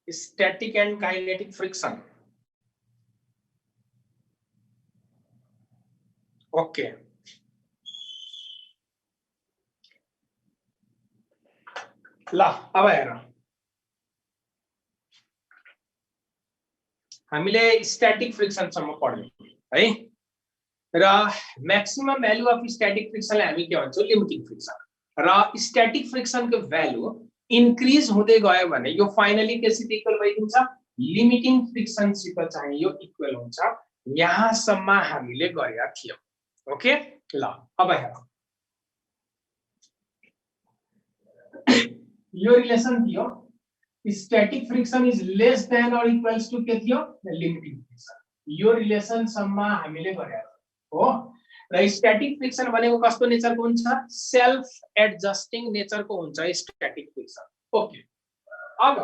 static and kinetic friction. Okay. ल अब हेर हामीले स्टैटिक फ्रिक्सन सम्म पढ्यौं है र मैक्सिमम भ्यालु अफ स्टैटिक फ्रिक्सनलाई हामी के भन्छौं लिमिटिङ फ्रिक्सन र स्टैटिक फ्रिक्सनको भ्यालु इन्क्रिज हुँदै गयो भने यो फाइनली केसित इक्वल भइदिन्छ लिमिटिङ फ्रिक्सन सित चाहिँ यो इक्वल हुन्छ यहाँसम्म हामीले गरेका थियौं ओके ल अब हेर यो रिलेसन थियो static friction is less then और इक्वल्स टु के थियो लिमिटिङ फ्रिक्सन यो रिलेसन सम्म हामीले गरेका हो र स्टैटिक फ्रिक्सन भनेको कस्तो नेचरको हुन्छ सेल्फ एडजस्टिङ नेचरको हुन्छ स्टैटिक फ्रिक्सन ओके अब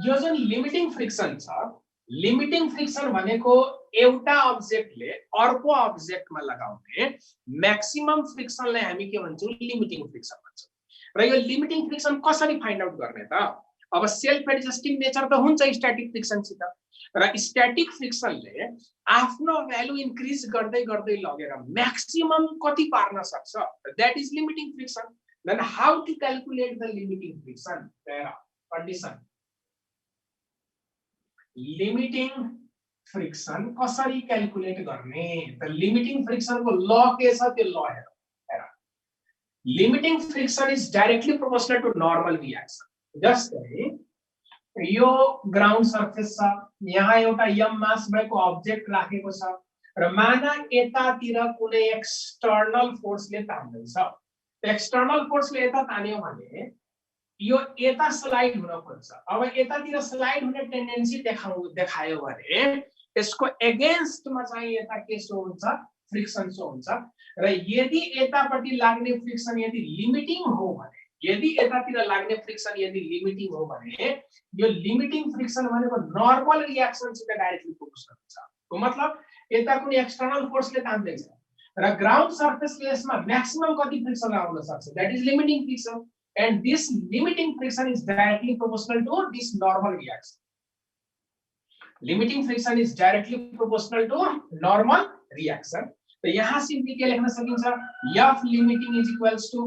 यो जुन लिमिटिङ फ्रिक्सन छ लिमिटिङ फ्रिक्सन भनेको एउटा अब्जेक्टले अर्को अब्जेक्टमा लगाउने म्याक्सिमम फ्रिक्सनलाई हामी के भन्छौं लिमिटिङ फ्रिक्सन भन्छौं र यो लिमिटिङ फ्रिक्सन कसरी फाइन्ड आउट गर्ने त अब सेल्फ एडजस्टिङ नेचर त हुन्छ स्टैटिक फ्रिक्सनसित र स्टैटिक फ्रिक्सनले आफ्नो भ्यालु इन्क्रिज गर्दै गर्दै लगेर म्याक्सिमम कति पार्न सक्छ that is limiting friction then how to calculate the limiting friction their condition limiting friction कसरी क्याल्कुलेट गर्ने त लिमिटिङ फ्रिक्सनको ल के छ त्यो ल हेर limiting friction is directly proportional to normal reaction जस्तै यो ग्राउन्ड सर्फेस छ यहाँ एउटा m मास भएको अब्जेक्ट राखेको छ र माना यतातिर कुनै एक्सटर्नल फोर्सले तान्दैछ एक्सटर्नल फोर्सले यता तान्यो भने यो यता स्लाइड हुन खोज्छ अब यतातिर स्लाइड हुने टेन्डेन्सी देखायो भने यसको एगेन्स्टमा चाहिँ यता के सो हुन्छ फ्रिक्सन सो हुन्छ र यदि यतापट्टि लाग्ने फ्रिक्सन यदि लिमिटिङ हो भने यदि यतातिर लाग्ने फ्रिक्सन यदि लिमिटिङ हो भने यो लिमिटिङ फ्रिक्सन भनेको नर्मल रिएक्सन सित डाइरेक्टली प्रोपोर्शनल हुन्छ को मतलब यता कुनै एक्सटर्नल फोर्सले तान्दैछ र ग्राउन्ड सर्फेसले यसमा म्याक्सिमम कति फ्रिक्सन आउन सक्छ that is limiting friction and this limiting friction is directly proportional to this normal reaction limiting friction is directly proportional to normal reaction तो यहाँ सिम्पली के लेख्न सकिन्छ f limiting is equals to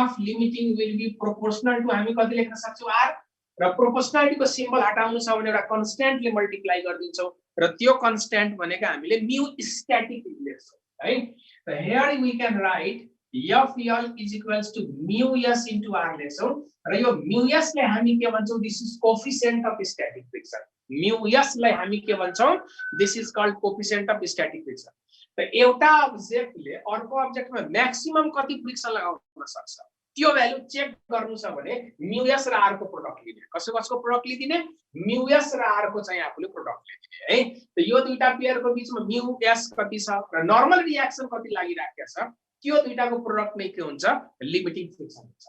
f limiting will be proportional to हामी कति लेख्न सक्छौं r र प्रोपोर्शनालिटी को सिम्बल हटाउनु छ भने एउटा कन्स्ट्यान्टले मल्टिप्लाई गर्दिन्छौं र त्यो कन्स्ट्यान्ट भनेको हामीले म्यू स्टैटिक लेख्छौं है त here we can write FL is equals to mu s into r लेख्छौं र यो mu s लाई हामी के भन्छौं this is coefficient of static friction mu s लाई हामी के भन्छौं this is called coefficient of static friction त एउटा अब्जेक्टले अर्को अब्जेक्टमा म्याक्सिमम कति फ्रिक्सन लगाउन सक्छ त्यो भ्यालु चेक गर्नु छ भने mu s र r को प्रोडक्ट लिने कसको प्रोडक्ट लिदिने mu s र r को चाहिँ आफुले प्रोडक्ट लिदिने है त यो दुईटा पेयरको बीचमा mu s कति छ र नर्मल रिएक्सन कति लागिराखेको छ त्यो दुईटाको प्रोडक्ट नै के हुन्छ लिमिटिङ फ्रिक्सन हुन्छ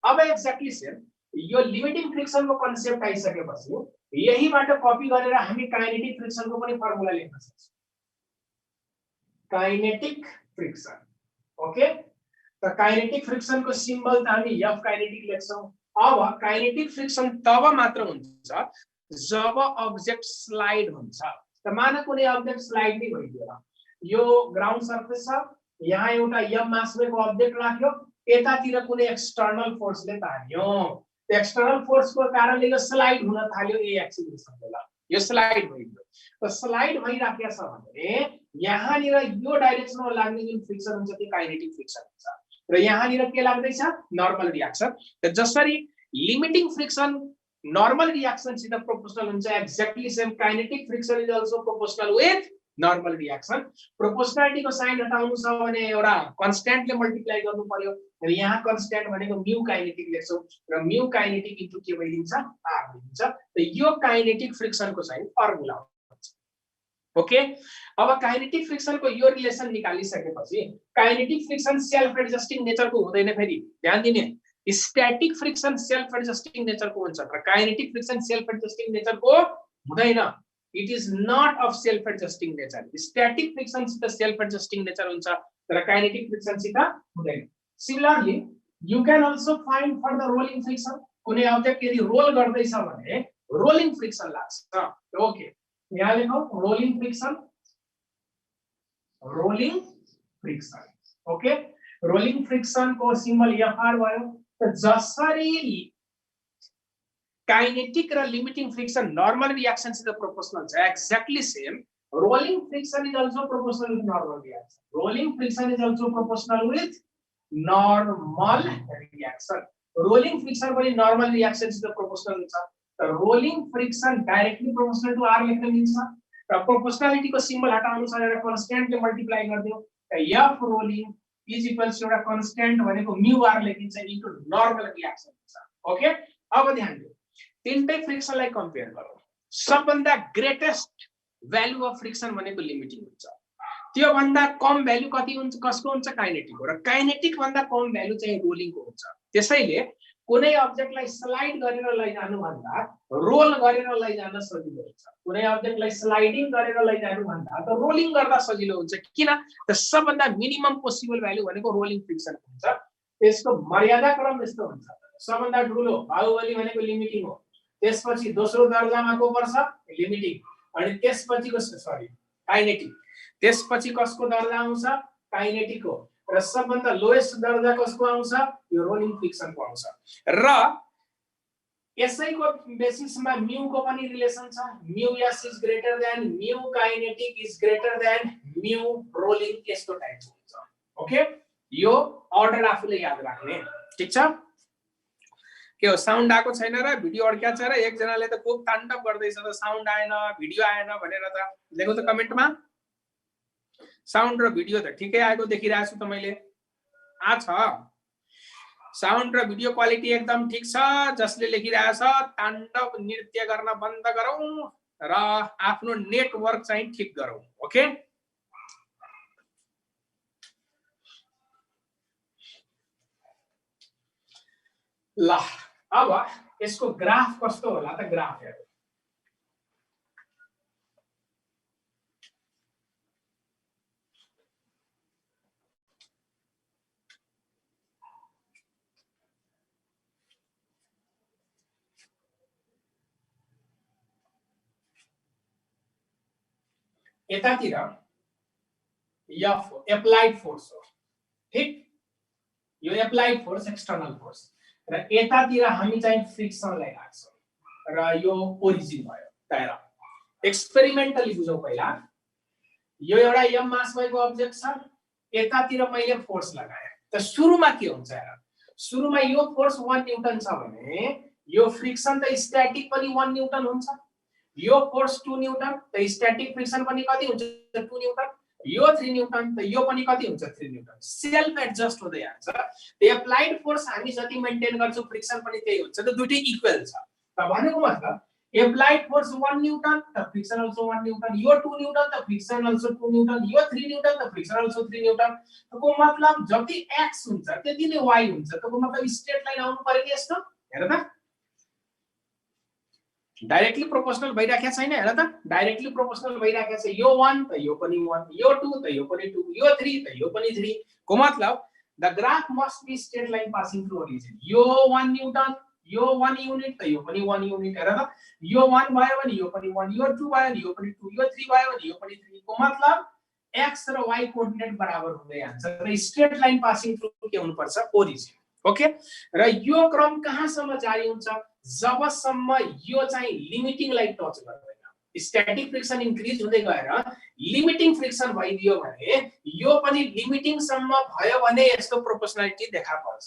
अब एक्ज्याक्टली सेम यो लिमिटिङ फ्रिक्सनको कन्सेप्ट आइसकेपछि यहीबाट कपी गरेर हामी काइनेटिक फ्रिक्सनको पनि फर्मुला लेख्न सक्छौं काइनेटिक फ्रिक्सन ओके त काइनेटिक फ्रिक्सनको सिम्बल त हामी f काइनेटिक लेख्छौं अब काइनेटिक फ्रिक्सन तब मात्र हुन्छ जब अब्जेक्ट स्लाइड हुन्छ त माना कुनै अब्जेक्ट स्लाइड नै भइदियो यो ग्राउन्ड सर्फेस छ यहाँ एउटा m मास भएको अब्जेक्ट राख्यो यतातिर कुनै एक्सटर्नल फोर्सले तान्यो एक्सटर्नल फोर्सको कारणले यो स्लाइड हुन थाल्यो ए एक्सिलरेसनले ल यो स्लाइड भइदियो त स्लाइड भइराखेको छ भने यहाँनिर यो डाइरेक्सनमा लाग्ने जुन फ्रिक्सन हुन्छ त्यो काइनेटिक फ्रिक्सन हुन्छ र यहाँनिर के लाग्दैछ नर्मल रिएक्सन त जसरी लिमिटिङ फ्रिक्सन नर्मल रिएक्सन सित प्रोपोर्शनल हुन्छ exactly same kinetic friction is also proportional with normal reaction proportionality को साइन हटाउनु छ भने एउटा कन्स्ट्यान्टले मल्टिप्लाई गर्नु पर्यो र यहाँ कन्स्ट्यान्ट भनेको म्यू काइनेटिक लेख्छौं र म्यू काइनेटिक इन्टु के भइदिन्छ r भइदिन्छ त यो काइनेटिक फ्रिक्सनको चाहिँ फर्मुला हुन्छ ओके अब काइनेटिक फ्रिक्सनको यो रिलेसन निकालिसकेपछि काइनेटिक फ्रिक्सन सेल्फ एडजस्टिङ नेचरको हुँदैन फेरि ध्यान दिने स्टैटिक फ्रिक्सन सेल्फ एडजस्टिङ नेचरको हुन्छ र काइनेटिक फ्रिक्सन सेल्फ एडजस्टिङ नेचरको हुँदैन It is not of self-adjusting nature. Static friction is the self-adjusting nature huncha, तर kinetic friction sita हुँदैन. Similarly, you can also find for the rolling friction. कुनै object यदि roll गर्दैछ भने rolling friction लाग्छ। Okay, यहाँ लेखौ rolling friction, rolling friction. Okay, rolling friction को सिम्बल एफआर भयो। त जसरी काइनेटिक र लिमिटिङ फ्रिक्सन नर्मल रिएक्सन सित प्रोपोर्शनल छ, exactly same rolling friction is also proportional with normal reaction. Rolling friction is also proportional with normal reaction. Rolling friction पनि normal reaction सित proportional हुन्छ। त rolling friction directly proportional to r लेख्न मिल्छ र proportionality को symbol हटाउनु छ, एउटा constant ले मल्टिप्लाई गर्दियौ। त f rolling is equals to एउटा constant भनेको mu r लेखिन्छ into normal reaction हुन्छ। ओके, अब ध्यान दियौ, तीनटै फ्रिक्सन लाई कम्पेयर गरौँ। सबभन्दा ग्रेटेस्ट भ्यालु अफ फ्रिक्सन भनेको लिमिटिङ हुन्छ, त्यो भन्दा कम भ्यालु कति हुन्छ, कसको हुन्छ, काइनेटिक हो, र काइनेटिक भन्दा कम भ्यालु चाहिँ रोलिङको हुन्छ। त्यसैले कुनै अब्जेक्टलाई स्लाइड गरेर लैजानु भन्दा रोल गरेर लैजान सजिलो हुन्छ, कुनै अब्जेक्टलाई स्लाइडिङ गरेर लैजानु भन्दा त रोलिङ गर्दा सजिलो हुन्छ। किन? त सबभन्दा मिनिमम पोसिबल भ्यालु भनेको रोलिङ फ्रिक्सन हुन्छ। त्यसको मर्यादा क्रम यस्तो हुन्छ, सबभन्दा ठुलो बाहुबली भनेको लिमिटिङ हो, त्यसपछि दोस्रो दर्जामा को पर्छ, लिमिटिङ, अनि त्यसपछिको सरी काइनेटिक, त्यसपछि कसको दर्जा आउँछ, काइनेटिक हो, र सबभन्दा लोएस्ट दर्जा कसको आउँछ, यो रोलिङ फ्रिक्सनको आउँछ। र यसैको बेसिसमा म्यू को पनि रिलेसन छ, mu S is greater than mu kinetic is greater than mu rolling, यस्तो टाइपको हुन्छ। ओके, यो अर्डर आफूले याद राख्ने, ठीक छ। के हो, साउन्ड आएको छैन र भिडियो अड्क्या छ र एकजनाले त खूब ताण्डव गर्दैछ त साउन्ड आएन भिडियो आएन भनेर, त लेखौ त कमेन्टमा। साउन्ड र भिडियो त ठिकै आएको देखिरहेको छु त मैले, आ छ साउन्ड र भिडियो क्वालिटी एकदम ठीक छ। जसले लेखिरहेको छ ताण्डव नृत्य गर्न बन्द गरौँ र आफ्नो नेटवर्क चाहिँ ठीक गरौँ। ओके, ल अब यसको ग्राफ कस्तो होला त, ग्राफ हेरौँ। यतातिर एफ एप्लाइड फोर्स हो, ठीक, यो एप्लाइड फोर्स एक्सटर्नल फोर्स, र यतातिर हामी चाहिँ फ्रिक्सनलाई राख्छौं, र यो ओरिजिन भयो। तर एक्सपेरिमेन्टली बुझौँ पहिला, यो एउटा एम मास भएको अब्जेक्ट छ, यतातिर मैले फोर्स लगाएँ, त सुरुमा के हुन्छ हेर, सुरुमा यो फोर्स 1 न्यूटन छ भने यो फ्रिक्सन त स्ट्याटिक पनि 1 न्यूटन हुन्छ, यो फोर्स 2 न्यूटन, त स्ट्याटिक फ्रिक्सन पनि कति हुन्छ, 2 न्यूटन, यो 3 न्यूटन, त यो पनि कति हुन्छ, 3 न्यूटन, सेल्फ एडजस्ट हुँदै जान्छ। त एप्लाइड फोर्स हामी जति मेन्टेन गर्छौं फ्रिक्सन पनि त्यही हुन्छ, त दुईटै इक्वल छ। त भनेको मतलब एप्लाइड फोर्स 1 न्यूटन, त फ्रिक्सन अल्सो 1 न्यूटन, यो 2 न्यूटन, त फ्रिक्सन अल्सो 2 न्यूटन, यो 3 न्यूटन, त फ्रिक्सन अल्सो 3 न्यूटन। तको मतलब जति x हुन्छ त्यति नै y हुन्छ। तको मतलब स्ट्रेट लाइन आउनु पर्यो नि यस्तो, हेर त डाइरेक्टली प्रोपोर्शनल भइराखेको छैन, हेर त डाइरेक्टली प्रोपोर्शनल भइराखेको छ, यो 1 त यो पनि 1, यो 2 त यो पनि 2, यो 3 त यो पनि 3, को मतलब the graph must be straight line passing through origin. यो 1 न्यूटन, यो 1 युनिट, त यो पनि 1 युनिट, हेर त यो 1 भयो भने यो पनि 1, यो 2 भयो भने यो पनि 2, यो 3 भयो भने यो पनि 3, को मतलब x र y कोअर्डिनेट बराबर हुँदै जान्छ, र स्ट्रेट लाइन पासिङ थ्रु के हुनु पर्छ, ओरिजिन। ओके, र यो क्रम कहाँसम्म जारी हुन्छ, जबसम्म यो चाहिँ लिमिटिङ लाई टच गर्दैन, स्ट्याटिक फ्रिक्सन इन्क्रिज हुँदै गएर लिमिटिङ फ्रिक्सन भइदियो भने यो पनि लिमिटिङ सम्म भयो भने यस्तो प्रोपोर्शनालिटी देखा पर्छ।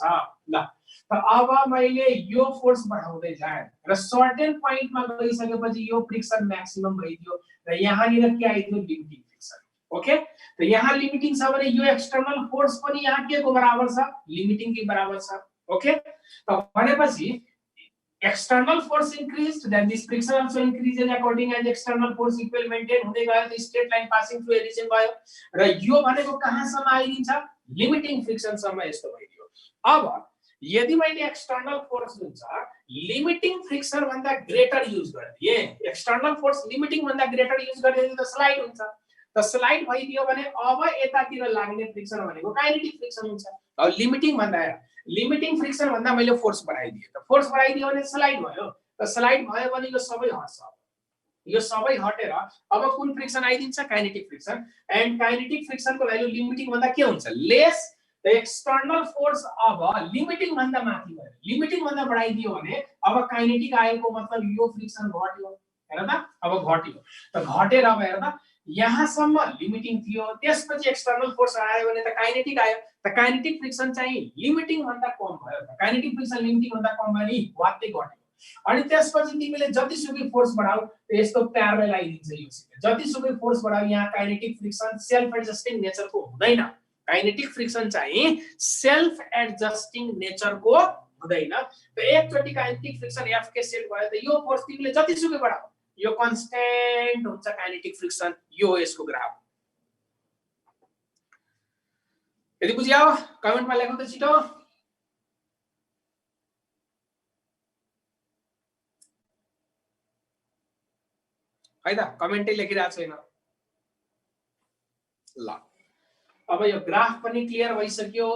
ल त अब मैले यो फोर्स बढाउँदै जाएँ र सर्टेन पोइन्टमा गइसकेपछि यो फ्रिक्सन म्याक्सिमम भइदियो र यहाँनिर के आइदियो, लिमिटिङ फ्रिक्सन। ओके, त यहाँ लिमिटिङ छ भने यो एक्सटर्नल फोर्स पनि यहाँ के को बराबर छ, लिमिटिङ के बराबर छ। ओके, त भनेपछि external force increased, then this friction also increases according as external force equal maintain हुँदै गयो, the straight line passing through a region भयो, र यो भनेको कहाँसम्म आइदिन्छ, लिमिटिङ फ्रिक्सन सम्म यस्तो भइदियो। अब यदि मैले एक्सटर्नल फोर्स जुन छ लिमिटिङ फ्रिक्सन भन्दा ग्रेटर युज गर्दिए, एक्सटर्नल फोर्स लिमिटिङ भन्दा ग्रेटर युज गर्दिए त स्लाइड हुन्छ, त स्लाइड भइदियो भने अब यतातिर लाग्ने फ्रिक्सन भनेको काइनेटिक फ्रिक्सन हुन्छ। अब लिमिटिङ भन्दा फ्रिक्सन भन्दा मैले फोर्स बढाइदिए, त फोर्स बढाइदियो भने स्लाइड भयो, त स्लाइड भयो भने यो सबै हट्छ यो सबै हटेर अब कुन फ्रिक्सन आइदिन्छ काइनेटिक फ्रिक्सन एन्ड काइनेटिक फ्रिक्सनको भ्यालु लिमिटिङ भन्दा के हुन्छ लेस द एक्सटर्नल फोर्स अब लिमिटिङ भन्दा माथि भयो लिमिटिङ भन्दा बढाइदियो भने अब काइनेटिक आएको मतलब यो फ्रिक्सन घट्यो हैन त अब घट्यो त घटेर अब हेर त यहाँसम्म लिमिटिङ थियो त्यसपछि एक्सटर्नल फोर्स आयो भने त काइनेटिक आयो त काइनेटिक फ्रिक्सन चाहिँ लिमिटिङ भन्दा कम भयो काइनेटिक फ्रिक्सन लिमिटिङ भन्दा कम भयो नि वात्तै घट्यो अनि त्यसपछि तिमीले जतिसुकै फोर्स बढाऊ यस्तो प्यारल आइदिन्छ यो सित जतिसुकै फोर्स बढाऊ यहाँ काइनेटिक फ्रिक्सन सेल्फ एडजस्टिङ नेचरको हुँदैन काइनेटिक फ्रिक्सन चाहिँ सेल्फ एडजस्टिङ नेचरको हुँदैन त एकचोटी काइनेटिक फ्रिक्सन एफ के सेट भयो त यो फोर्स तिमीले जतिसुकै बढाऊ यो कन्स्टेन्ट हुन्छ काइनेटिक फ्रिक्सन यो यसको ग्राफ यदि बुझ्यौ कमेन्टमा लेख्नु त छिटो है त कमेन्टै लेखिरहेको छैन ल अब यो ग्राफ पनि क्लियर भइसक्यो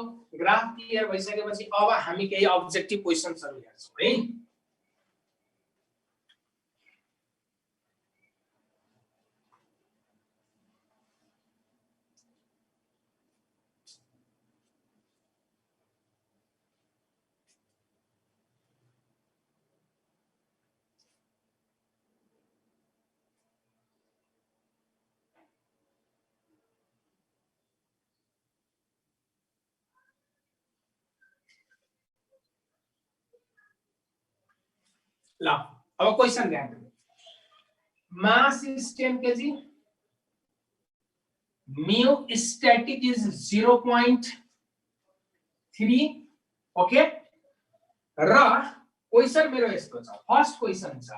ग्राफ क्लियर भइसकेपछि अब हामी केही अब्जेक्टिभ क्वेशन्सहरु हेर्छौं है ल अब क्वेशन ध्यान दिनु mass is 10 kg mu static is 0.3 okay र क्वेशन मेरो यस्तो छ फर्स्ट क्वेशन छ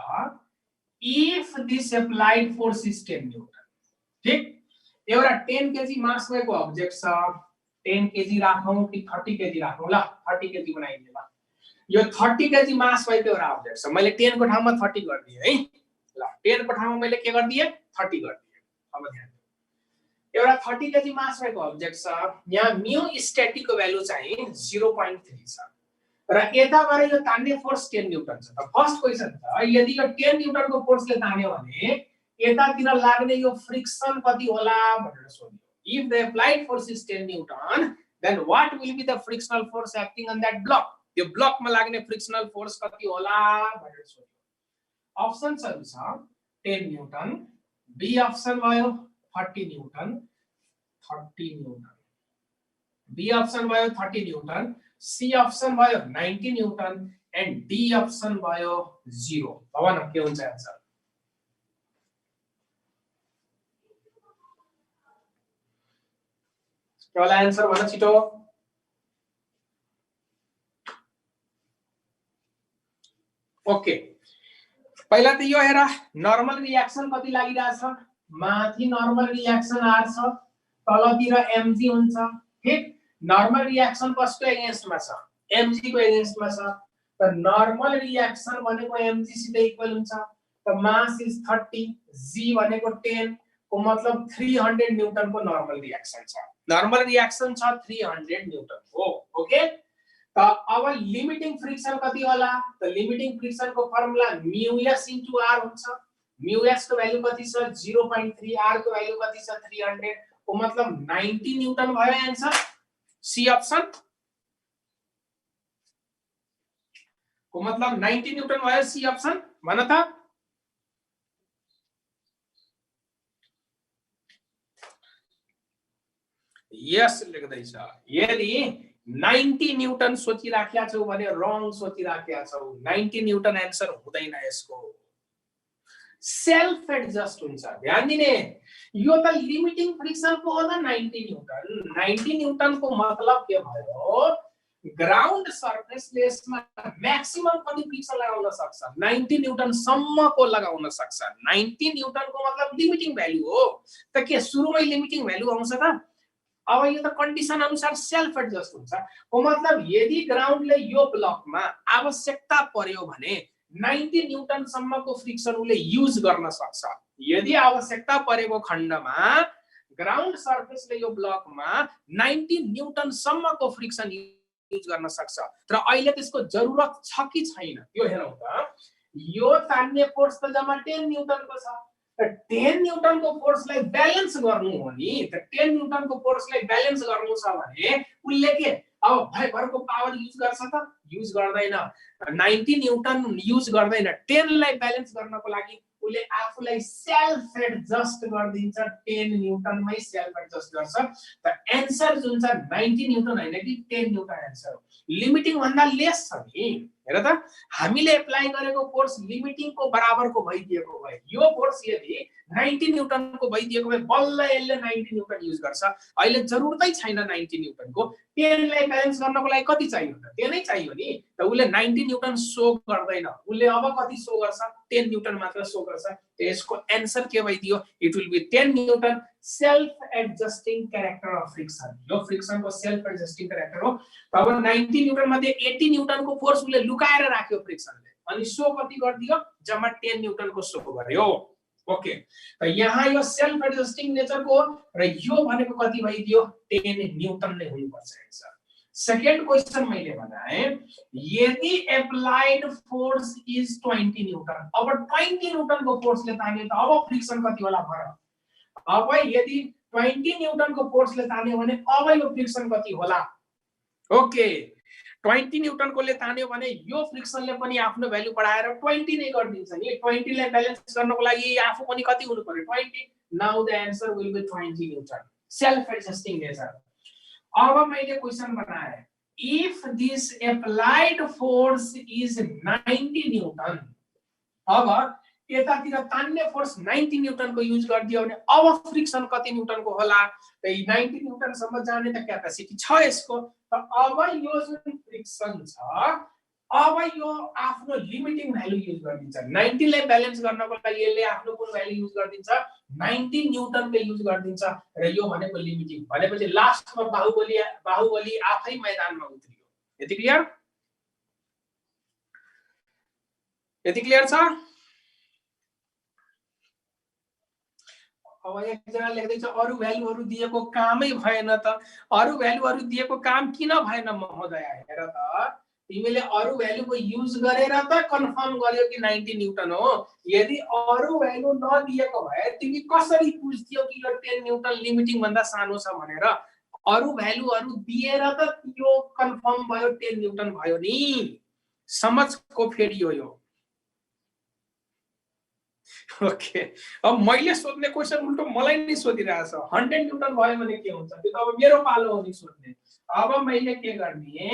if this applied force is 10 Newton ठीक एउटा 10 kg मास भएको अब्जेक्ट छ 10 kg राखौं कि 30 kg राखौं ल 30 kg बनाइदिए ल यो 30 kg मास भएको एउटा अब्जेक्ट छ मैले 10 को ठाउँमा 30 गर्दिए है ल 10 को ठाउँमा मैले के गर्दिए 30 गर्दिए अब ध्यान एउटा 30 kg मास भएको अब्जेक्ट छ यहाँ म्यू स्ट्याटिक को भ्यालु चाहिँ 0.3 छ र यताबाट यो तान्ने फोर्स 10 न्यूटन छ त फर्स्ट क्वेशन छ यदि यो 10 न्यूटन को फोर्सले तान्यो भने यतातिर लाग्ने यो फ्रिक्सन कति होला भनेर सोध्यो if the applied force is 10 newton then what will be the frictional force acting on that block यो ब्लक मा लाग्ने फ्रिक्सनल फोर्स कति होला भनेर सोध्यो अप्सन्सहरु छ 10 न्यूटन बी अप्सन भयो 30 न्यूटन बी अप्सन भयो 30 न्यूटन सी अप्सन भयो 90 न्यूटन एन्ड डी अप्सन भयो 0 भवन के हुन्छ आन्सर के होला आन्सर भन छिटो ओके पहिला त यो हेर नर्मल रियाक्सन कति लागिरहेछ माथि नर्मल रियाक्सन आर छ तलतिर एमजी हुन्छ ठीक नर्मल रियाक्सन कसको एगेन्स्टमा छ एमजी को एगेन्स्टमा छ त नर्मल रियाक्सन भनेको एमजी सित इक्वल हुन्छ त मास इज 30 जी भनेको 10 को मतलब 300 न्यूटन को नर्मल रियाक्सन छ 300 न्यूटन हो ओके त अब लिमिटिङ फ्रिक्सन कति होला त लिमिटिङ फ्रिक्सन को formula mu S into R हुन्छ म्यू एस को भ्यालु कति छ 0.3 आर को भ्यालु कति छ 300 को मतलब 90 न्यूटन भयो आन्सर सी अप्सन को मतलब 90 न्यूटन भयो सी अप्सन भन त यस लेख्दै छ यदि 90 न्यूटन सोचिराख्या छौ भने रङ सोचिराख्या छौ 90 न्यूटन आन्सर हुँदैन यसको सेल्फ एडजस्ट हुन्छ ध्यान दिने यो त लिमिटिङ फ्रिक्सन को हो त 90 न्यूटन को मतलब के भयो ग्राउन्ड सरफेसले यसमा म्याक्सिमम कति फ्रिक्सन लगाउन सक्छ 90 न्यूटन सम्म को लगाउन सक्छ 90 न्यूटन को मतलब लिमिटिङ भ्यालु हो त के सुरुमै लिमिटिङ भ्यालु आउँछ त अब यो त कन्डिसन अनुसार सेल्फ एडजस्ट हुन्छ को मतलब यदि ग्राउन्डले यो ब्लकमा आवश्यकता पर्यो भने 90 न्यूटन सम्मको फ्रिक्सन उले युज गर्न सक्छ यदि आवश्यकता परेको खण्डमा ग्राउन्ड सरफेसले यो ब्लकमा 90 न्यूटन सम्मको फ्रिक्सन युज गर्न सक्छ तर अहिले त्यसको जरुरत छ कि छैन यो हेरौं त यो तान्ने फोर्स त जम्मा 10 न्यूटनको छ। त 10 न्यूटनको फोर्सलाई ब्यालेन्स गर्नु हो नि, त 10 न्यूटनको फोर्सलाई ब्यालेन्स गर्नु छ भने उले के अब भरको पावर युज गर्छ त युज गर्दैन, 90 न्यूटन युज गर्दैन। 10 लाई ब्यालेन्स गर्नको लागि उले आफुलाई सेल्फ एडजस्ट गर्दिन्छ, 10 न्यूटनमै सेल्फ एडजस्ट गर्छ। त आन्सर जुन छ 90 न्यूटन हैन कि 10 न्यूटन आन्सर हो। लिमिटिङ भन्दा लेस छ नि, हेर त हामीले एप्लाई गरेको फोर्स लिमिटिङ को बराबरको भइदिएको भए यो फोर्स यदि 90 न्यूटनको भइदिएको भए बल्ल यसले 90 न्यूटन युज गर्छ। अहिले जरुरतै छैन 90 न्यूटनको, 10 लाई ब्यालेन्स गर्नको लागि कति चाहियो त 10 नै चाहियो नि। त उले 90 न्यूटन शो गर्दैन, उले अब कति शो गर्छ 10 न्यूटन मात्र शो गर्छ। त यसको आन्सर के भइदियो, it will be 10 newton self adjusting character of friction. यो फ्रिक्सन को सेल्फ एडजस्टिङ क्यारेक्टर हो। अब 90 न्यूटन मध्ये 80 न्यूटन को फोर्स उले लुकाएर राख्यो फ्रिक्सनले, अनि शो कति गर्दियो जम्मा 10 न्यूटन को शो गर्यो। ओके, त यहाँ यो सेल्फ एडजस्टिङ नेचर को र यो भनेको कति भइदियो 10 न्यूटन नै हुनुपर्छ आन्सर। सेकेन्ड क्वेशन मैले बनाए, यदि एप्लाइड फोर्स इज 20 न्यूटन, अब 20 न्यूटन को फोर्सले तान्यो त अब फ्रिक्सन कति होला भन। अब यदि 20 न्यूटन को फोर्सले तान्यो भने अब यो फ्रिक्सन कति होला। ओके, 20 न्यूटन को ले तान्यो भने यो फ्रिक्सनले पनि आफ्नो भ्यालु बढाएर 20 नै गर्दिन्छ नि। 20 लाई ब्यालेन्स गर्नको लागि आफू पनि कति हुनु पर्यो 20। Now the answer will be 20 newton self adjusting nature. अब मैले क्वेशन बनाए, if this applied force is 90 newton, अब यतातिर तान्ने फोर्स 90 न्यूटन को युज गरिदियो भने अब फ्रिक्सन कति न्यूटन को होला। त 90 न्यूटन सम्म जाने त क्यापेसिटी छ यसको। त अब यो जुन फ्रिक्सन छ अब यो आफ्नो लिमिटिङ भ्यालु युज गरिदिन्छ। 90 लाई ब्यालेन्स गर्नको लागि यसले आफ्नो कुन भ्यालु युज गरिदिन्छ 90 न्यूटन को युज गरिदिन्छ र यो भनेको लिमिटिङ। भनेपछि लास्टमा बाहुबली आफै मैदानमा उत्रियो। यति क्लियर, यति क्लियर छ। अब एकजना लेख्दै छ अरु भ्यालुहरु दिएको कामै भएन त। अरु भ्यालुहरु दिएको काम किन भएन महोदय, हेर त तिमीले अरु भ्यालु को युज गरेर त कन्फर्म गर्यो कि 90 न्यूटन हो। यदि अरु भ्यालु नदिएको भए तिमी कसरी बुझ्थ्यौ कि यो 10 न्यूटन लिमिटिङ भन्दा सानो छ भनेर। अरु भ्यालुहरु दिएर त यो कन्फर्म भयो 10 न्यूटन भयो नि। समझको फेरियो यो। ओके, अब मैले सोध्ने क्वेशन उल्टो मलाई नै सोधिरहेछ। 100 न्यूटन भयो भने के हुन्छ, त्यो त अब मेरो पालो हो नि सोध्ने। अब मैले के गर्ने,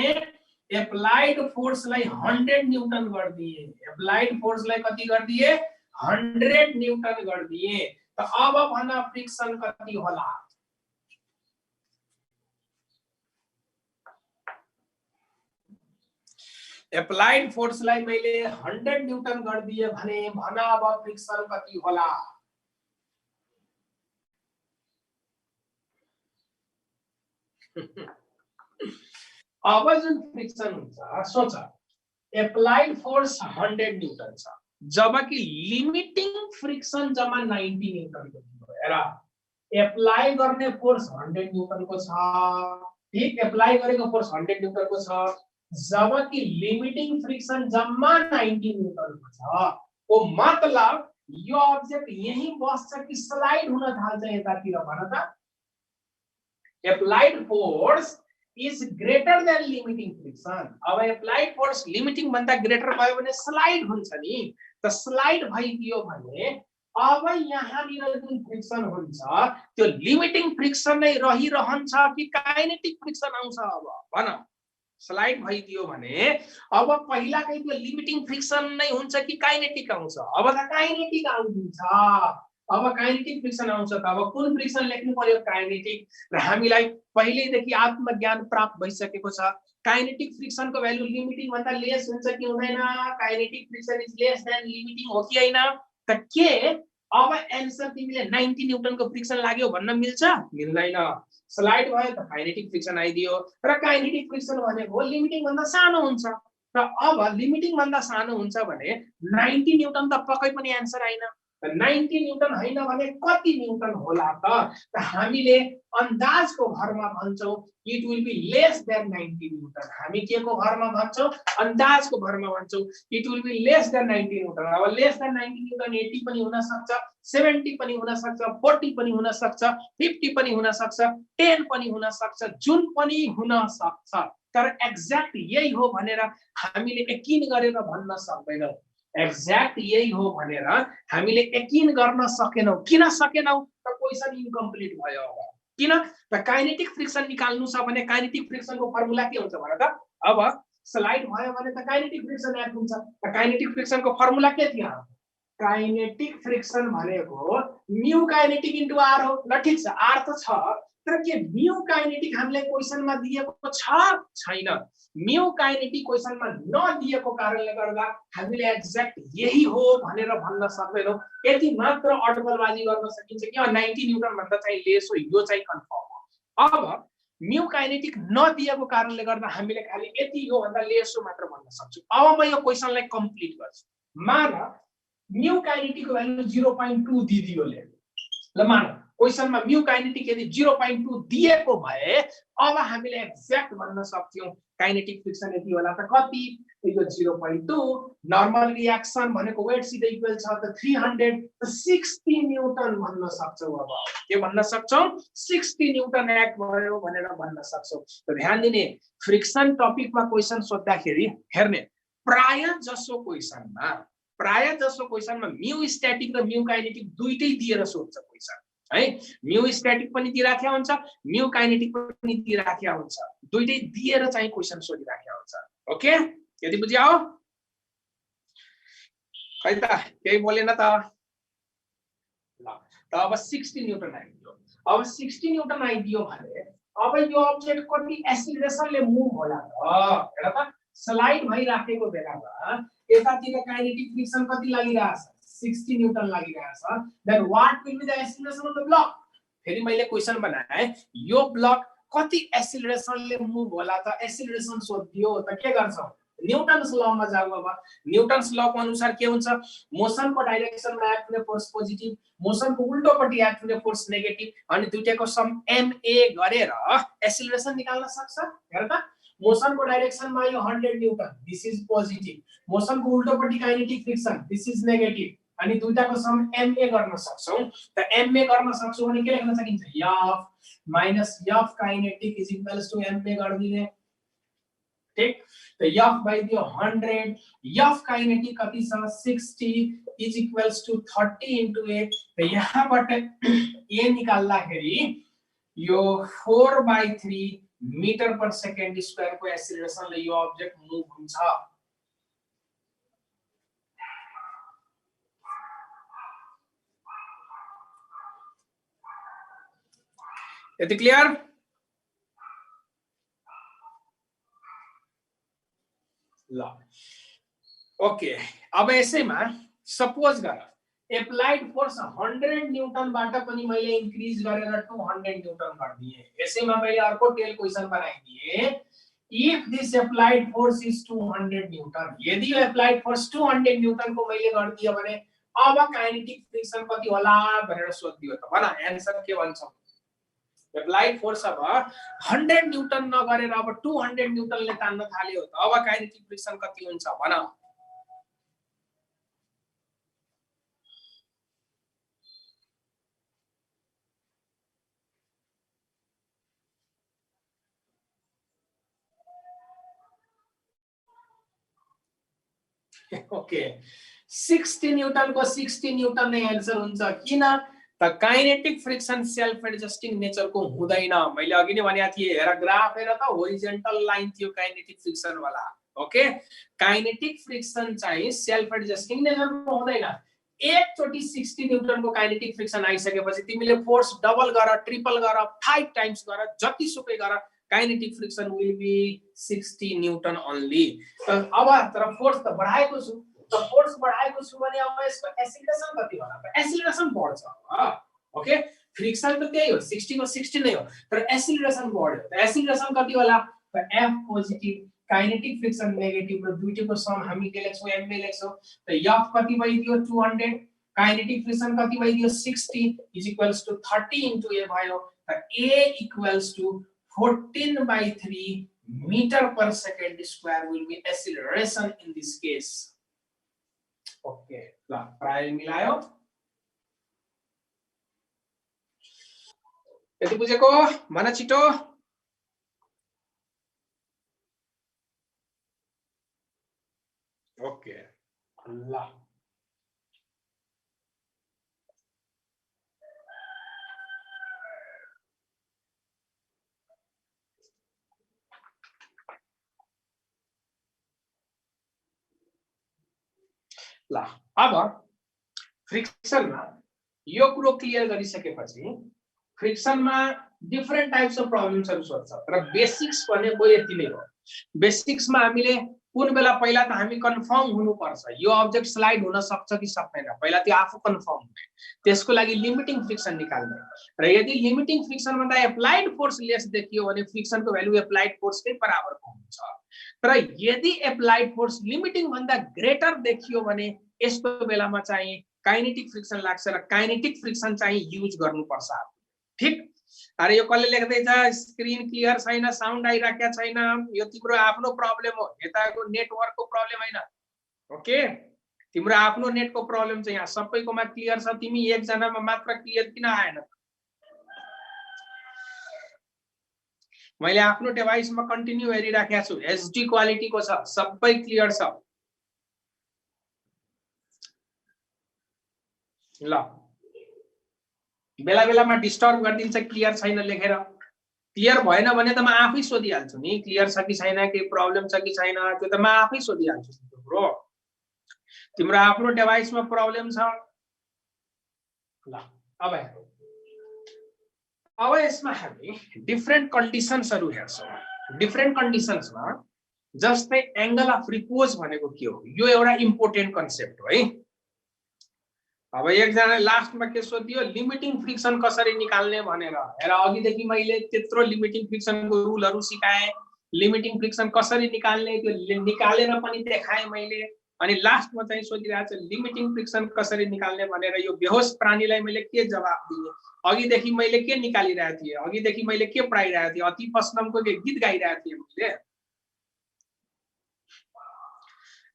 एप्लाइड फोर्स लाई 100 न्यूटन गर्दिए। एप्लाइड फोर्स लाई कति गर्दिए 100 न्यूटन गर्दिए। त अब भन फ्रिक्सन कति होला। एप्लाइड फोर्स लाई मैले 100 न्यूटन गर्दिए भने भन अब फ्रिक्सन कति होला। अब जुन फ्रिक्सन हुन्छ सोच, एप्लाइड फोर्स 100 न्यूटन छ जबकि लिमिटिङ फ्रिक्सन जम्मा 90 न्यूटन को थियो। हेर एप्लाई गर्ने फोर्स 100 न्यूटन को छ, ठीक, एप्लाई गरेको फोर्स 100 न्यूटन को छ जबकि लिमिटिङ फ्रिक्सन जम्मा 90 न्यूटन को छ। ओ मतलब यो अब्जेक्ट यही बस्छ कि स्लाइड हुन थाल्छ यतातिर भन त। Applied force is greater than limiting friction। अब एप्लाइड फोर्स लिमिटिङ भन्दा ग्रेटर भयो भने स्लाइड हुन्छ नि। त स्लाइड भइदियो भने अब यहाँनिर जुन फ्रिक्सन हुन्छ त्यो लिमिटिङ फ्रिक्सन नै रहिरहन्छ कि काइनेटिक फ्रिक्सन आउँछ। अब भन, स्लाइड भइदियो भने अब पहिलाकै त्यो लिमिटिङ फ्रिक्सन नै हुन्छ कि काइनेटिक आउँछ। अब त काइनेटिक आउँछ। अब काइनेटिक फ्रिक्सन आउँछ त अब कुन फ्रिक्सन लेख्नु पर्यो काइनेटिक। र हामीलाई पहिलेदेखि आत्मज्ञान प्राप्त भइसकेको छ काइनेटिक फ्रिक्सन को भ्यालु लिमिटिङ भन्दा लेस हुन्छ कि हुँदैन। Kinetic friction is less then limiting हो कि हैन। त के अब आन्सर तिमीले 90 न्यूटन को फ्रिक्सन लाग्यो भन्न मिल्छ, मिल्दैन। स्लाइड भयो त काइनेटिक फ्रिक्सन आइदियो र काइनेटिक फ्रिक्सन भनेको लिमिटिङ भन्दा सानो हुन्छ। र अब लिमिटिङ भन्दा सानो हुन्छ भने 90 न्यूटन त पक्कै पनि आन्सर आइन। 90 न्यूटन हैन भने कति न्यूटन होला त हामीले अन्दाजको भरमा भन्छौं it will be less than 90 newton हामी के को भरमा भन्छौं अन्दाजको भरमा भन्छौं it will be less than 90 newton अब लेस देन 90 न्यूटन 80 पनि हुन सक्छ 70 पनि हुन सक्छ 40 पनि हुन सक्छ 50 पनि हुन सक्छ 10 पनि हुन सक्छ जुन पनि हुन सक्छ तर एक्ज्याक्ट यही हो भनेर हामीले यकिन गरेर भन्न सक्दैनौं एक्ज्याक्ट यही हो भनेर हामीले यकिन गर्न सकेनौं किन सकेनौं त क्वेशन इन्कम्प्लिट भयो अब किन त काइनेटिक फ्रिक्सन निकाल्नु छ भने काइनेटिक फ्रिक्सनको फर्मुला के हुन्छ भन त अब स्लाइड भयो भने त काइनेटिक फ्रिक्सन याद हुन्छ त काइनेटिक फ्रिक्सनको फर्मुला के थियो काइनेटिक फ्रिक्सन भनेको म्यू काइनेटिक इन्टु आर हो ल ठीक छ आर त छ तर के म्यू काइनेटिक हामीले क्वेशनमा दिएको छ छैन म्यू काइनेटिक क्वेशनमा नदिएको कारणले गर्दा हामीले एक्ज्याक्ट यही हो भनेर भन्न सक्दैनौं यति मात्र अटकलबाजी गर्न सकिन्छ कि 90 न्यूटन भन्दा चाहिँ लेस हो यो चाहिँ कन्फर्म हो अब म्यू काइनेटिक नदिएको कारणले गर्दा हामीले खाली यति हो भन्दा लेस हो मात्र भन्न सक्छु अब म यो क्वेशनलाई कम्प्लिट गर्छु मान म्यू काइनेटिकको भ्यालु 0.2 दिदियोले ल मान क्वेशनमा म्यू काइनेटिक यदि 0.2 दिएको भए अब हामीले एक्ज्याक्ट भन्न सक्थ्यौं काइनेटिक फ्रिक्सन यति होला त कति यो 0.2 नर्मल रिएक्सन भनेको वेट सिधै इक्वल छ त 360 न्यूटन भन्न सक्छौ अब के भन्न सक्छौ 60 न्यूटन एक्ट भयो भनेर भन्न सक्छौ त ध्यान दिने फ्रिक्सन टपिकमा क्वेशन सोध्दाखेरि हेर्ने प्राय जसो क्वेशनमा म्यू स्ट्याटिक र म्यू काइनेटिक दुईटै दिएर सोध्छ क्वेशन है म्यू स्ट्याटिक पनि दिइराख्या हुन्छ म्यू काइनेटिक पनि दिइराख्या हुन्छ दुईटै दिएर चाहिँ क्वेशन सोधिराख्या हुन्छ ओके यदि बुझ्यौ खै त केही बोलेन त ल त अब 60 न्यूटन आइदियो अब 60 न्यूटन आइदियो भने अब यो अब्जेक्ट कति एक्सिलरेसनले मुभ होला त हेर त स्लाइड भइराखेको बेलामा यतातिर काइनेटिक फ्रिक्सन कति लागिरहेछ 60 न्यूटन लागिरहेछ then what will be the acceleration of the block फेरि मैले क्वेशन बनाए यो ब्लक कति एक्सिलरेसनले मुभ होला त एक्सिलरेसन सोधियो त के गर्छौ न्यूटन्स लमा जाऊ अब न्यूटन्स लको अनुसार के हुन्छ मोशनको डाइरेक्सनमा एक्ट हुने फोर्स पोजिटिभ मोशनको उल्टोपट्टि एक्ट हुने फोर्स नेगेटिभ अनि दुईटाको सम ma गरेर एक्सिलरेसन निकाल्न सक्छ हेर त मोशनको डाइरेक्सनमा यो 100 न्यूटन दिस इज पोजिटिभ मोशनको उल्टोपट्टि kinetic friction this is negative अनि दुईटाको सम ma गर्न सक्छौ त ma गर्न सक्छौ भने के लेख्न सकिन्छ f minus f kinetic is equals to ma गर्दिने ठीक त f by दियो 100 f kinetic कति छ 60 is equals to 30 into a त यहाँबाट a निकाल्दाखेरि यो 4/3 मीटर पर सेकेन्ड स्क्वायर को एक्सिलरेसनले यो अब्जेक्ट मुभ हुन्छ यति क्लियर ल ओके अब यसैमा सपोज गर एप्लाइड फोर्स 100 न्यूटन बाट पनि मैले इन्क्रिज गरेर 200 न्यूटन गर्दिए यसैमा मैले अर्को टेल क्वेशन बनाइदिए if this applied force is 200 Newton यदि यो एप्लाइड फोर्स 200 न्यूटन को मैले गर्दिए भने अब काइनेटिक फ्रिक्सन कति होला भनेर सोधिदियो त भन आन्सर के भन्छ एप्लाइड फोर्स अब 100 न्यूटन नगरेर अब 200 न्यूटन ले तान्न थाल्यो त अब काइनेटिक फ्रिक्सन कति हुन्छ भन ओके 60 न्यूटन को 60 न्यूटन नै आन्सर हुन्छ किन त kinetic friction self adjusting nature को हुँदैन मैले अघि नै भनेको थिए हेर ग्राफ हेर त होरिजोन्टल लाइन थियो काइनेटिक फ्रिक्सन वाला ओके काइनेटिक फ्रिक्सन चाहिँ सेल्फ एडजस्टिङ नेचर को हुँदैन एकचोटी 60 न्यूटन को काइनेटिक फ्रिक्सन आइसकेपछि तिमीले फोर्स डबल गर ट्रिपल गर 5 टाइम्स गर जति सुकै गर kinetic friction will be 60 newton only अब तर फोर्स त बढाएको छु त फोर्स बढाएको छु भने अब यसको एक्सिलरेसन कति होला त एक्सिलरेसन बढ्छ ओके फ्रिक्सन त त्यही हो 60 को 60 नै हो तर एक्सिलरेसन बढ्यो त एक्सिलरेसन कति होला त f positive kinetic friction negative र दुईटैको सम हामी के लेख्छौं ma लेख्छौं त f कति भइदियो 200 काइनेटिक फ्रिक्सन कति भइदियो 60 is equals to 30 into A भयो त a equals to 14/3 meter per second square will be acceleration in this case. Okay, ल प्राय मिलायो यति बुझेको भन छिटो ओके ल ल अब फ्रिक्सनमा यो कुरो क्लियर गरिसकेपछि फ्रिक्सनमा डिफरेंट टाइप्स अफ प्रब्लम्सहरु सोध्छ र बेसिक्स भनेको यति नै हो बेसिक्समा हामीले कुन बेला पहिला त हामी कन्फर्म हुनुपर्छ यो अब्जेक्ट स्लाइड हुन सक्छ कि सक्दैन पहिला त्यो आफू कन्फर्म हुने त्यसको लागि लिमिटिङ फ्रिक्सन निकाल्ने र यदि लिमिटिङ फ्रिक्सन भन्दा एप्लाइड फोर्स लेस देखियो भने फ्रिक्सनको भ्यालु एप्लाइड फोर्सकै बराबरको हुन्छ तर यदि एप्लाइड फोर्स लिमिटिङ भन्दा ग्रेटर देखियो भने यसको बेलामा चाहिँ काइनेटिक फ्रिक्सन लाग्छ र काइनेटिक फ्रिक्सन चाहिँ युज गर्नुपर्छ ठीक अरे यो कसले लेख्दैछ स्क्रिन क्लियर छैन साउन्ड आइराखेको छैन यो तिम्रो आफ्नो प्रब्लम हो यताको नेटवर्कको प्रब्लम हैन ओके तिम्रो आफ्नो नेटको प्रब्लम चाहिँ यहाँ सबैकोमा क्लियर छ तिमी एक जनामा मात्र क्लियर किन आएन मैले आफ्नो डिभाइसमा कन्टिन्यू हेरिराखेको छु एचडी क्वालिटीको छ सबै क्लियर छ ल बेला बेलामा डिस्टर्ब गर्दिन्छ क्लियर छैन लेखेर क्लियर भएन भने त म आफै सोधिहाल्छु नि क्लियर छ कि छैन के प्रब्लम छ कि छैन त्यो त म आफै सोधिहाल्छु ब्रो तिम्रो आफ्नो डिभाइसमा प्रब्लम छ ल अब यसमा हामी डिफरेंट कन्डिसन्सहरु हेर्छौं डिफरेंट कन्डिसन्समा जस्तै एंगल अफ रिपोज भनेको के हो यो एउटा इम्पोर्टेन्ट कन्सेप्ट हो है अब एकजना लास्टमा के सोधियो लिमिटिङ फ्रिक्सन कसरी निकाल्ने भनेर हेर अघिदेखि मैले त्यत्रो लिमिटिङ फ्रिक्सनको रुलहरु सिकाए लिमिटिङ फ्रिक्सन कसरी निकाल्ने त्यो निकालेर पनि देखाए मैले अनि लास्टमा चाहिँ सोधिरहेछ लिमिटिङ फ्रिक्सन कसरी निकाल्ने भनेर यो बेहोस प्राणीलाई मैले के जवाफ दिए अघिदेखि मैले के निकालिरहेको थिएँ अघिदेखि मैले के पढाइरहेको थिएँ अति पश्चिमको गीत गाइरहेको थिएँ मैले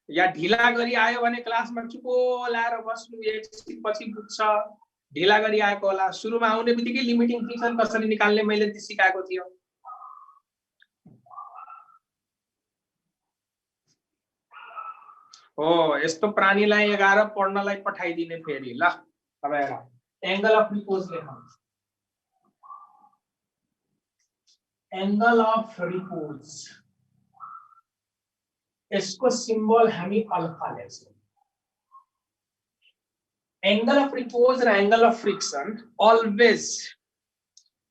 या ढिला गरी आयो भने क्लासमा चुपो लाएर बस्नु एकछिन पछि बुझ्छ ढिला गरी आएको होला सुरुमा आउने बित्तिकै लिमिटिङ फ्रिक्सन कसरी निकाल्ने मैले सिकाएको थियो हो यस्तो प्राणीलाई 11 पढ्नलाई पठाइदिने फेरि ल अब हेर एंगल अफ रिपोज लेखौं एंगल अफ रिपोज इसको सिंबल हामी अल्फा लेख्छौं एंगल अफ रिपोज र angle of friction always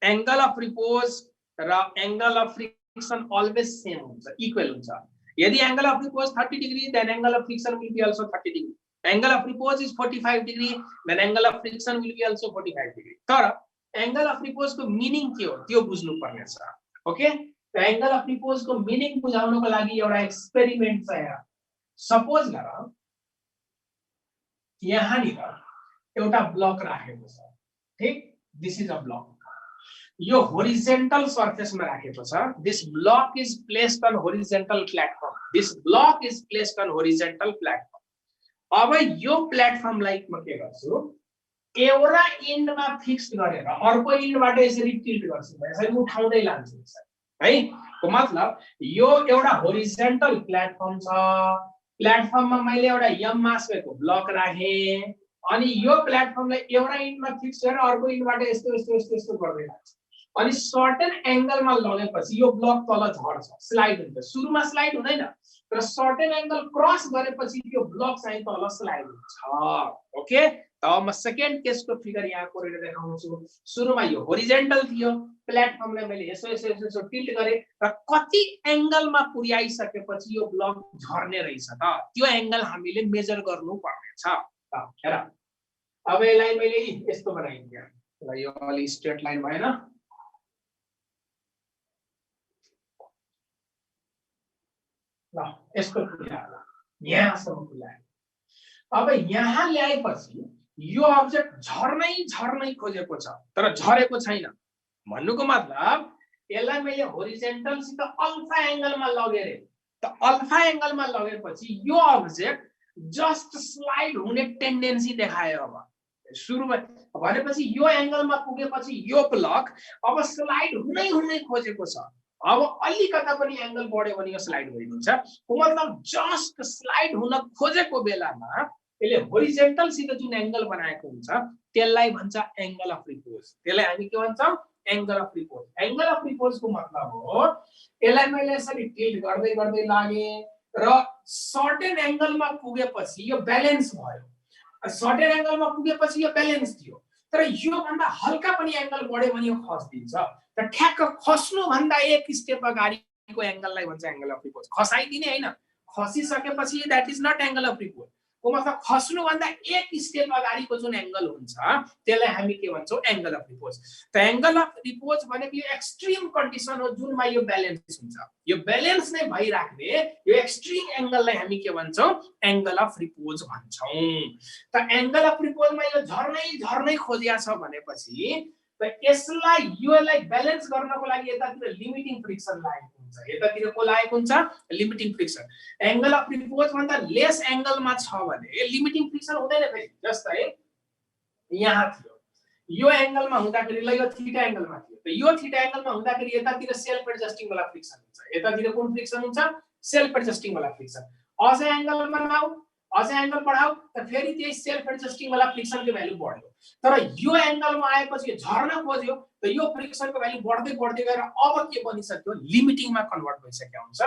angle of repose र angle of friction always same हुन्छ इक्वल हुन्छ यदि angle of repose 30 degree then angle of friction will be also 30 degree angle of repose is 45 degree then angle of friction will be also 45 degree तर angle of repose को meaning के हो त्यो बुझ्नु पर्ने छ ओके तो एंगल अफ रिपोज को मीनिंग बुझाउनको लागि एउटा एक्सपेरिमेन्ट छ यहाँ सपोज गर यहाँ नि एउटा ब्लक राखेको छ ठीक दिस इज अ ब्लक यो होरिजेंटल सरफेस में राखेको छ this block is placed on horizontal platform this block is placed on horizontal platform अब यो प्लेटफर्म लाई म के गर्छु एउटा एन्डमा फिक्स गरेर अर्को एन्डबाट यसरी टिल्ट गर्छु यसरी उठाउँदै लान्छु है को मतलब यो एउटा होरिजेंटल प्लेटफर्म छ प्लेटफर्ममा मैले एउटा m मास भएको ब्लक राखे अनि यो प्लेटफर्मलाई एउटा एन्डमा फिक्स गरेर अर्को एन्डबाट यस्तो यस्तो यस्तो यस्तो गर्दै लान्छु अनि सर्टेन एंगलमा लगेपछि यो ब्लक तल झर्छ स्लाइड हुन्छ सुरुमा स्लाइड हुँदैन तर सर्टेन एंगल क्रस गरेपछि यो ब्लक चाहिँ तल स्लाइड हुन्छ ओके अब म सेकेन्ड केसको फिगर यहाँ कोरेर देखाउँछु सुरुमा यो होरिजेंटल थियो प्लेटफर्मलाई मैले यसो यसो यसो टिल्ट गरे र कति एंगलमा पुर्याइसकेपछि यो ब्लक झर्ने रहेछ त त्यो एंगल हामीले मेजर गर्नु पर्ने छ त हेर अब यसलाई मैले यस्तो बनाइदिए ल यो अलि स्ट्रेट लाइन भएन ल यसको पुर्यायो यहाँसम्म पुर्यायो अब यहाँ ल्याएपछि यो अब्जेक्ट झर्नै झर्नै खोजेको छ तर झरेको छैन भन्नुको मतलब यसलाई मैले होरिजेन्टल सित अल्फा एंगलमा लगे रे त अल्फा एंगलमा लगेपछि यो अब्जेक्ट जस्ट स्लाइड हुने टेन्डेन्सी देखायो अब सुरुमा भनेपछि यो एंगलमा पुगेपछि यो ब्लक अब स्लाइड हुनै खोजेको छ अब अलिकता पनि एंगल बढ्यो भने यो स्लाइड भइदिन्छ मतलब जस्ट स्लाइड हुन खोजेको बेलामा यसले होरिजेन्टल सित जुन एंगल बनाएको हुन्छ त्यसलाई भन्छ एंगल अफ रिपोज त्यसलाई हामी के भन्छौं angle of repose angle of repose को मतलब हो यसलाई मैले यसरी टिल्ट गर्दै गर्दै लागे र सर्टेन एंगलमा पुगेपछि यो ब्यालेन्स भयो सर्टेन एंगलमा पुगेपछि यो ब्यालेन्स थियो तर यो भन्दा हल्का पनि एंगल बढ्यो भने यो खस्दिन्छ त ठ्याक्क खस्नु भन्दा एक स्टेप अगाडिको एंगललाई भन्छ एंगल अफ रिपोज खसाइदिने हैन खसिसकेपछि that is not angle of repose को मतलब खस्नु भन्दा एक स्टेप अगाडिको जुन एंगल हुन्छ त्यसलाई हामी के भन्छौं एंगल अफ रिपोज त एंगल अफ रिपोज भनेको यो एक्सट्रीम कन्डिसन हो जुनमा यो ब्यालेन्स हुन्छ यो ब्यालेन्स नै भइराख्ने यो एक्सट्रीम एंगललाई हामी के भन्छौं एंगल अफ रिपोज भन्छौं त एंगल अफ रिपोजमा यो झर्नै खोजिया छ भनेपछि त यसलाई योलाई ब्यालेन्स गर्नको लागि यतातिर लिमिटिङ फ्रिक्सन लागेको हुन्छ यतातिर को लागेको हुन्छ limiting friction angle of repose भन्दा लेस एंगलमा छ भने लिमिटिङ फ्रिक्सन हुँदैन फेरि जस्तै यहाँ थियो यो एंगलमा हुँदाखेरि ल यो थीटा एंगलमा थियो त यो थीटा एंगलमा हुँदाखेरि यतातिर सेल्फ एडजस्टिङ वाला फ्रिक्सन हुन्छ यतातिर कुन फ्रिक्सन हुन्छ सेल्फ एडजस्टिङ वाला फ्रिक्सन अझ एंगलमा नआउ अझ एंगल बढाऊ त फेरि त्यही सेल्फ एडजस्टिङ वाला फ्रिक्सन को भ्यालु बढ्यो तर यो एंगलमा आएपछि यो झर्न खोज्यो त यो फ्रिक्सन को भ्यालु बढ्दै गएर अब के बनिसक्यो लिमिटिङमा कन्भर्ट भइसक्यो हुन्छ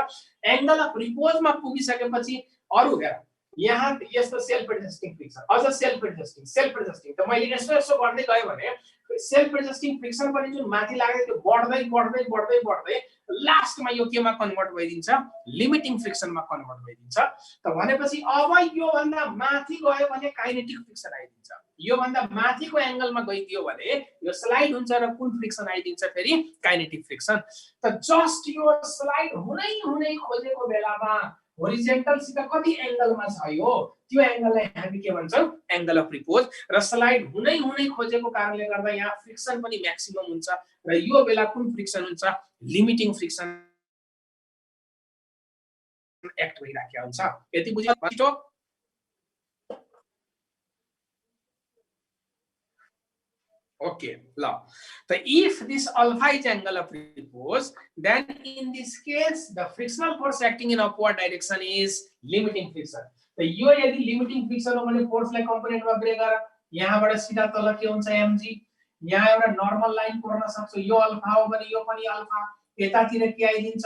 एंगल अफ रिपोजमा पुगिसकेपछि अरु हेर यहाँ यस्तो सेल्फ एडजस्टिङ फ्रिक्सन अझ सेल्फ एडजस्टिङ त मैले यसो गर्दै गए भने सेल्फ एडजस्टिङ फ्रिक्सन पनि जुन माथि लाग्दै त्यो बढ्दै लास्टमा यो केमा कन्भर्ट भइदिन्छ लिमिटिङ फ्रिक्सनमा कन्भर्ट भइदिन्छ त भनेपछि अब यो भन्दा माथि गयो भने काइनेटिक फ्रिक्सन आइदिन्छ यो भन्दा माथिको एंगलमा गइदियो भने यो स्लाइड हुन्छ र कुन फ्रिक्सन आइदिन्छ फेरि काइनेटिक फ्रिक्सन त जस्ट यो स्लाइड हुनै खोजेको बेलामा होरिजेन्टल सित कति एंगलमा छ यो त्यो एंगललाई हामी के भन्छौं एंगल अफ रिपोज र स्लाइड हुनै खोजेको कारणले गर्दा यहाँ फ्रिक्सन पनि म्याक्सिमम हुन्छ र यो बेला कुन फ्रिक्सन हुन्छ लिमिटिङ फ्रिक्सन एक्ट भइराखेको हुन्छ यति बुझ्यो Okay, now, so if this alpha is angle of repose, then in this case, the frictional force acting in upward direction is limiting friction. So यो यदि limiting friction हो भने force लाई component मा ब्रेक गरेर यहाँबाट सिधा तल के हुन्छ mg यहाँ एउटा normal line कोर्न सक्छ यो अल्फा हो भने यो पनि अल्फा यतातिर के आइदिन्छ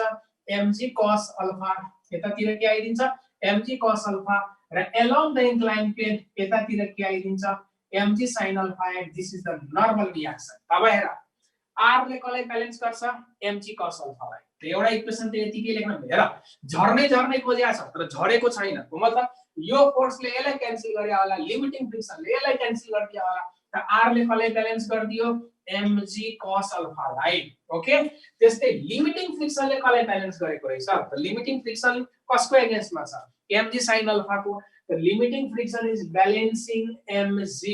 mg cos अल्फा यतातिर के आइदिन्छ mg cos अल्फा र along the inclined plane यतातिर के आइदिन्छ mg sin alpha and this is the normal reaction अब हेर r ले कसलाई ब्यालेन्स गर्छ mg cos alpha लाई त एउटा इक्वेसन त यतिकै लेख्न हेर झर्नै खोजिया छ तर झरेको छैन को मतलब यो फोर्सले यसलाई क्यान्सल गर्यो होला लिमिटिङ फ्रिक्सनले यसलाई क्यान्सल गरिदियो होला त r ले कसलाई ब्यालेन्स गरिदियो mg cos alpha लाई ओके त्यस्तै लिमिटिङ फ्रिक्सनले कसलाई ब्यालेन्स गरेको रहेछ त लिमिटिङ फ्रिक्सन कसको अगेन्स्टमा छ mg sin alpha को the limiting friction is balancing mg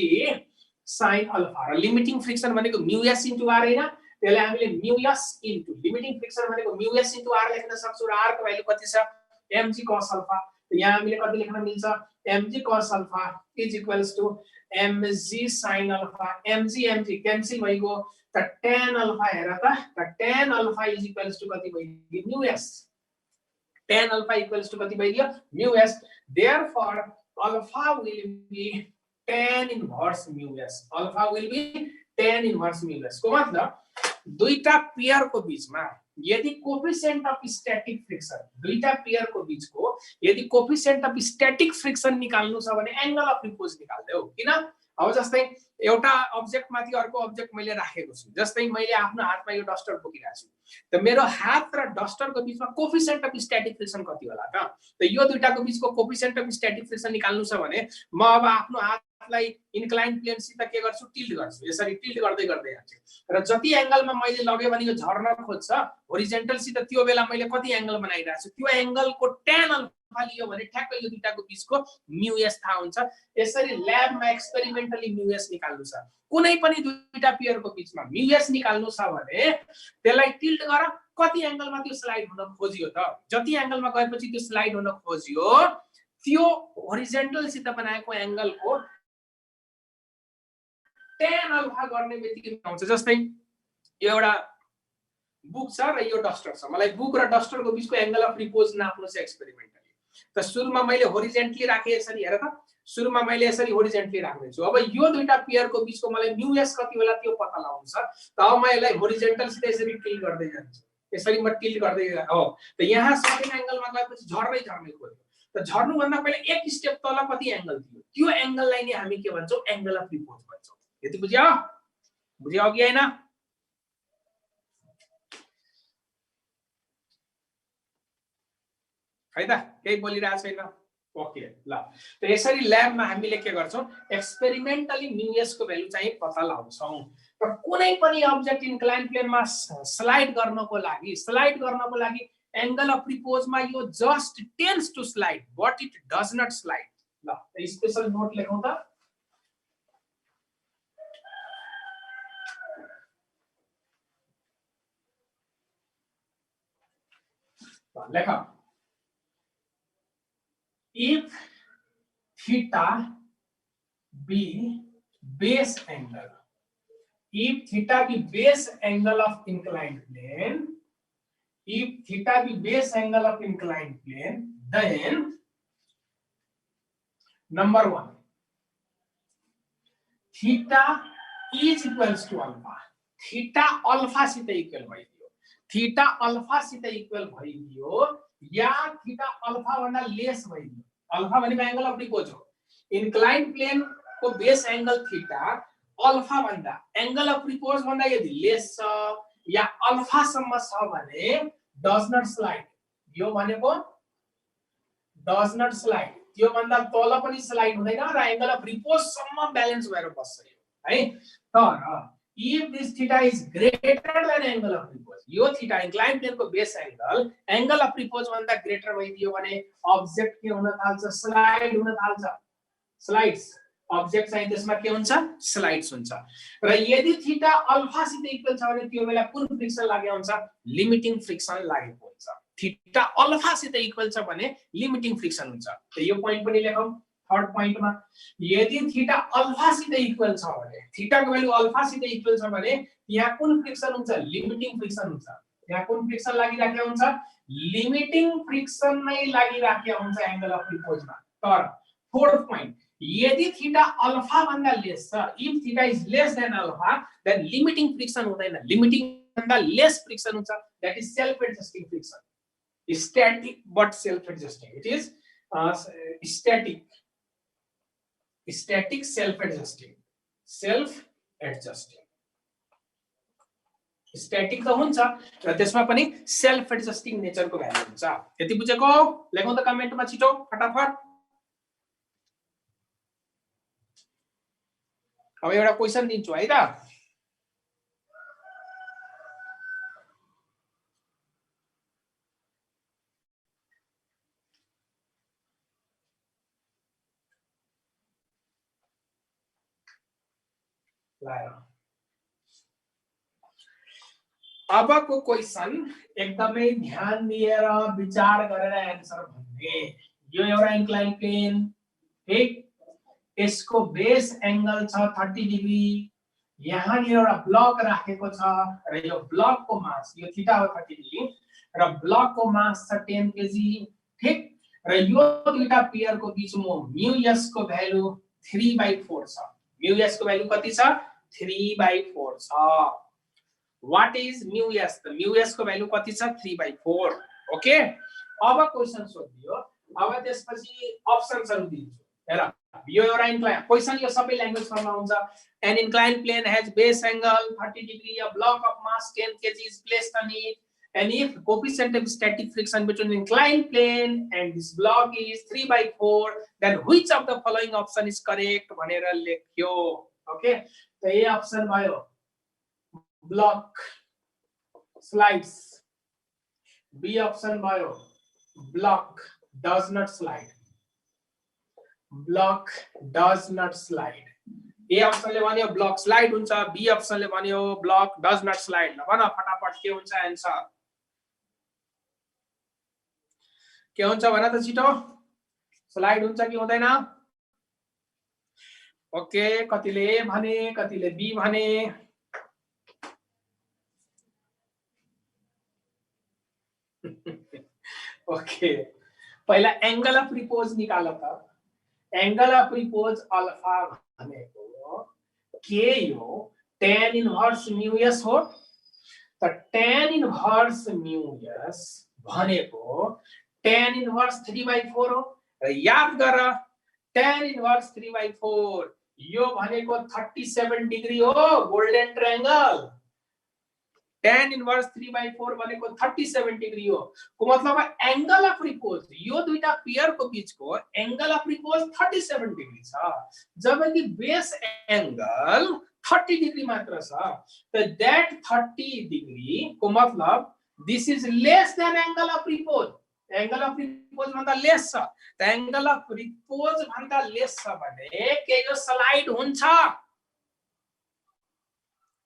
sin alpha limiting friction भनेको mu s into r हैन त्यसलाई हामीले mu s into limiting friction भनेको mu s into r लेख्न सक्छौं र r को भ्यालु कति छ mg cos alpha त यहाँ हामीले कति लेख्न मिल्छ mg cos alpha is equals to mg sin alpha mg cancel भइगयो त tan alpha हेर त tan alpha is equals to कति भइदियो mu s tan alpha equals to कति भइदियो mu s therefore alpha will be tan inverse mu s alpha will be tan inverse mu s को मतलब दुईटा पेयर को बीचमा यदि कोएफिशिएंट अफ स्टैटिक फ्रिक्सन दुईटा पेयर को बीचको यदि कोएफिशिएंट अफ स्टैटिक फ्रिक्सन निकाल्नु छ भने एंगल अफ रिपोज निकाल्दै हो किन अब जस्तै एउटा अब्जेक्ट माथि अर्को अब्जेक्ट मैले राखेको छु जस्तै मैले आफ्नो हातमा यो डस्टर बोकिरहेको छु त मेरो हात र डस्टरको बीचमा कोएफिशिएंट अफ स्टैटिक फ्रिक्सन कति होला त यो दुईटाको बीचको कोएफिशिएंट अफ स्टैटिक फ्रिक्सन निकाल्नु छ भने म अब आफ्नो हात ग्राफलाई इन्क्लाइन प्लेनसित के गर्छु टिल्ट गर्छु यसरी टिल्ट गर्दै गर्दै जान्छु र जति एंगलमा मैले लगे भने यो झर्न खोज्छ होरिजेन्टलसित त्यो बेला मैले कति एंगल बनाइराछु त्यो एंगलको tan अल्फा लियो भने ठ्याक्कै यो दुईटाको बीचको म्यु एस थाहा हुन्छ यसरी ल्याबमा एक्सपेरिमेन्टली म्यु एस निकाल्नु छ कुनै पनि दुईटा पेयरको बीचमा म्यु एस निकाल्नु छ भने त्यसलाई टिल्ट गर कति एंगलमा त्यो स्लाइड हुन खोजियो त जति एंगलमा गएपछि त्यो स्लाइड हुन खोजियो त्यो होरिजेन्टल सित बनाएको एंगलको tan अल्फा गर्ने बित्तिकै आउँछ जस्तै यो एउटा बुक छ र यो डस्टर छ मलाई बुक र डस्टरको बीचको एंगल अफ रिपोज नाप्नु छ एक्सपेरिमेन्टली त सुरुमा मैले होरिजेन्टली राखे यसरी हेर त सुरुमा मैले यसरी होरिजेन्टली राख्दै छु अब यो दुईटा पेयरको बीचको मलाई म्यु एस कति होला त्यो पत्ता लगाउनु छ तब म यसलाई होरिजेन्टल सित यसरी टिल्ट गर्दै जान्छु यसरी म टिल्ट गर्दै हो त यहाँ सेकेन्ड एंगलमा गएपछि झर्दै खोज्यो त झर्नु भन्दा पहिले एक स्टेप तल कति एंगल थियो त्यो एंगललाई नै हामी के भन्छौं एंगल अफ रिपोज भन्छौं यति बुझ्यो कि हैन है त केही बोलिरहेको छैन ओके ल त यसरी ल्याबमा हामीले के गर्छौं एक्सपेरिमेन्टली म्यु एस को भ्यालु चाहिँ पत्ता लगाउँछौं र कुनै पनि अब्जेक्ट इन्क्लाइन प्लेनमा स्लाइड गर्नको लागि एंगल अफ रिपोजमा यो just tends to slide but it does not slide ल स्पेशल नोट लेखौं त लेख if theta be base angle if theta be base angle of inclined plane if theta be base angle of inclined plane then number 1 theta is equals to alpha theta alpha सित equal भइदियो theta alpha सित equal भइदियो या theta alpha भन्दा lace भइदियो alpha भनेको angle of repose हो incline plain को base angle theta alpha भन्दा एंगल अफ रिपोज भन्दा यदि लेस छ या अल्फा सम्म छ भने डज नट स्लाइड यो भनेको डज नट स्लाइड त्यो भन्दा तल पनि स्लाइड हुँदैन र एंगल अफ रिपोज सम्म ब्यालेन्स भएर बस्छ यो है तर if this theta is greater than angle of repose यो थीटा इन्क्लाइन प्लेन को बेस एंगल अफ रिपोज भन्दा ग्रेटर भइदियो भने ऑब्जेक्ट के हुन थाल्छ स्लाइड हुन थाल्छ स्लाइड्स ऑब्जेक्ट चाहिँ त्यसमा के हुन्छ स्लाइड्स हुन्छ र यदि थीटा अल्फा सित इक्वल छ भने त्यो बेला कुन फ्रिक्सन लागेको हुन्छ लिमिटिङ फ्रिक्सन लागेको हुन्छ थीटा अल्फा सित इक्वल छ भने लिमिटिङ फ्रिक्सन हुन्छ त यो पोइन्ट पनि लेखौं थर्ड पॉइंट में यदि थीटा अल्फा सित इक्वल छ भने थीटा को भ्यालु अल्फा सित इक्वल छ भने यहाँ कुन फ्रिक्सन हुन्छ लिमिटिङ फ्रिक्सन हुन्छ यहाँ कुन फ्रिक्सन लागिराखेको हुन्छ लिमिटिङ फ्रिक्सन नै लागिराखेको हुन्छ एंगल अफ रिपोजमा तर फोर्थ पॉइंट यदि थीटा अल्फा भन्दा लेस छ if theta is less than alpha then limiting friction हुँदैन लिमिटिङ भन्दा लेस फ्रिक्सन हुन्छ that is self adjusting friction static but self adjusting it is static self adjusting static त हुन्छ र त्यसमा पनि सेल्फ एडजस्टिङ नेचरको भ्यालु हुन्छ यति बुझेको लेखौं त कमेन्टमा छिटो फटाफट अब एउटा क्वेशन दिन्छु है त अबको क्वेशन एकदमै ध्यान दिएर विचार गरेर आन्सर भन्ने यो एउटा इन्क्लाइन प्लेन ठीक यसको बेस एंगल छ 30 डिग्री यहाँ नि एउटा ब्लक राखेको छ र यो ब्लक को मास यो थीटा हो 30 डिग्री र ब्लक को मास छ 10 केजी ठीक र यो दुईटा पेयर को बीचमा म्यु एस को भ्यालु 3/4 छ म्यु एस को भ्यालु कति छ 3/4 छ व्हाट इज म्यु एस त म्यु एस को भ्यालु कति छ 3/4 ओके अब क्वेशन सोधियो अब त्यसपछि अप्सन्सहरु दिन्छु हेर यो एउटा इन्क्लाइन क्वेशन यो सबै ल्याङ्ग्वेज फर्ममा हुन्छ an inclined plane has base angle 30 degree a block of mass 10 kg is placed on it and if coefficient of static friction between inclined plane and this block is 3/4, then which of the following option is correct भनेर लेख्यो. Okay, त ए option भयो block slides, B option भयो block does not slide, block does not slide. ए अप्सनले भन्यो block slide हुन्छ, be अप्सनले भन्यो block does not slide. ल भन फटाफट के हुन्छ आन्सर, के हुन्छ भन त छिटो. स्लाइड हुन्छ कि हुँदैन? ओके, कतिले ए भने, कतिले बी भने. ओके, पहिला एंगल अफ रिपोज निकाल त. एंगल अफ रिपोज अल्फा भनेको के यो tan इन्भर्स म्यू एस हो. त tan इन्भर्स म्यू एस भनेको tan इन्भर्स 3/4 हो. र याद गर tan इन्भर्स 3/4 यो भनेको 37 डिग्री हो, गोल्डन ट्रायंगल. tan इन्भर्स 3/4 भनेको 37 डिग्री हो. को मतलब एंगल अफ रिपोज यो दुईटा पेयर को बीच को एंगल अफ रिपोज 37 डिग्री छ, जबकि बेस एंगल 30 डिग्री मात्र छ. त दैट 30 डिग्री को मतलब this is less than angle of repose. Angle of repose भन्दा लेस छ. त एंगल अफ रिपोज भन्दा लेस छ भने के यो स्लाइड हुन्छ?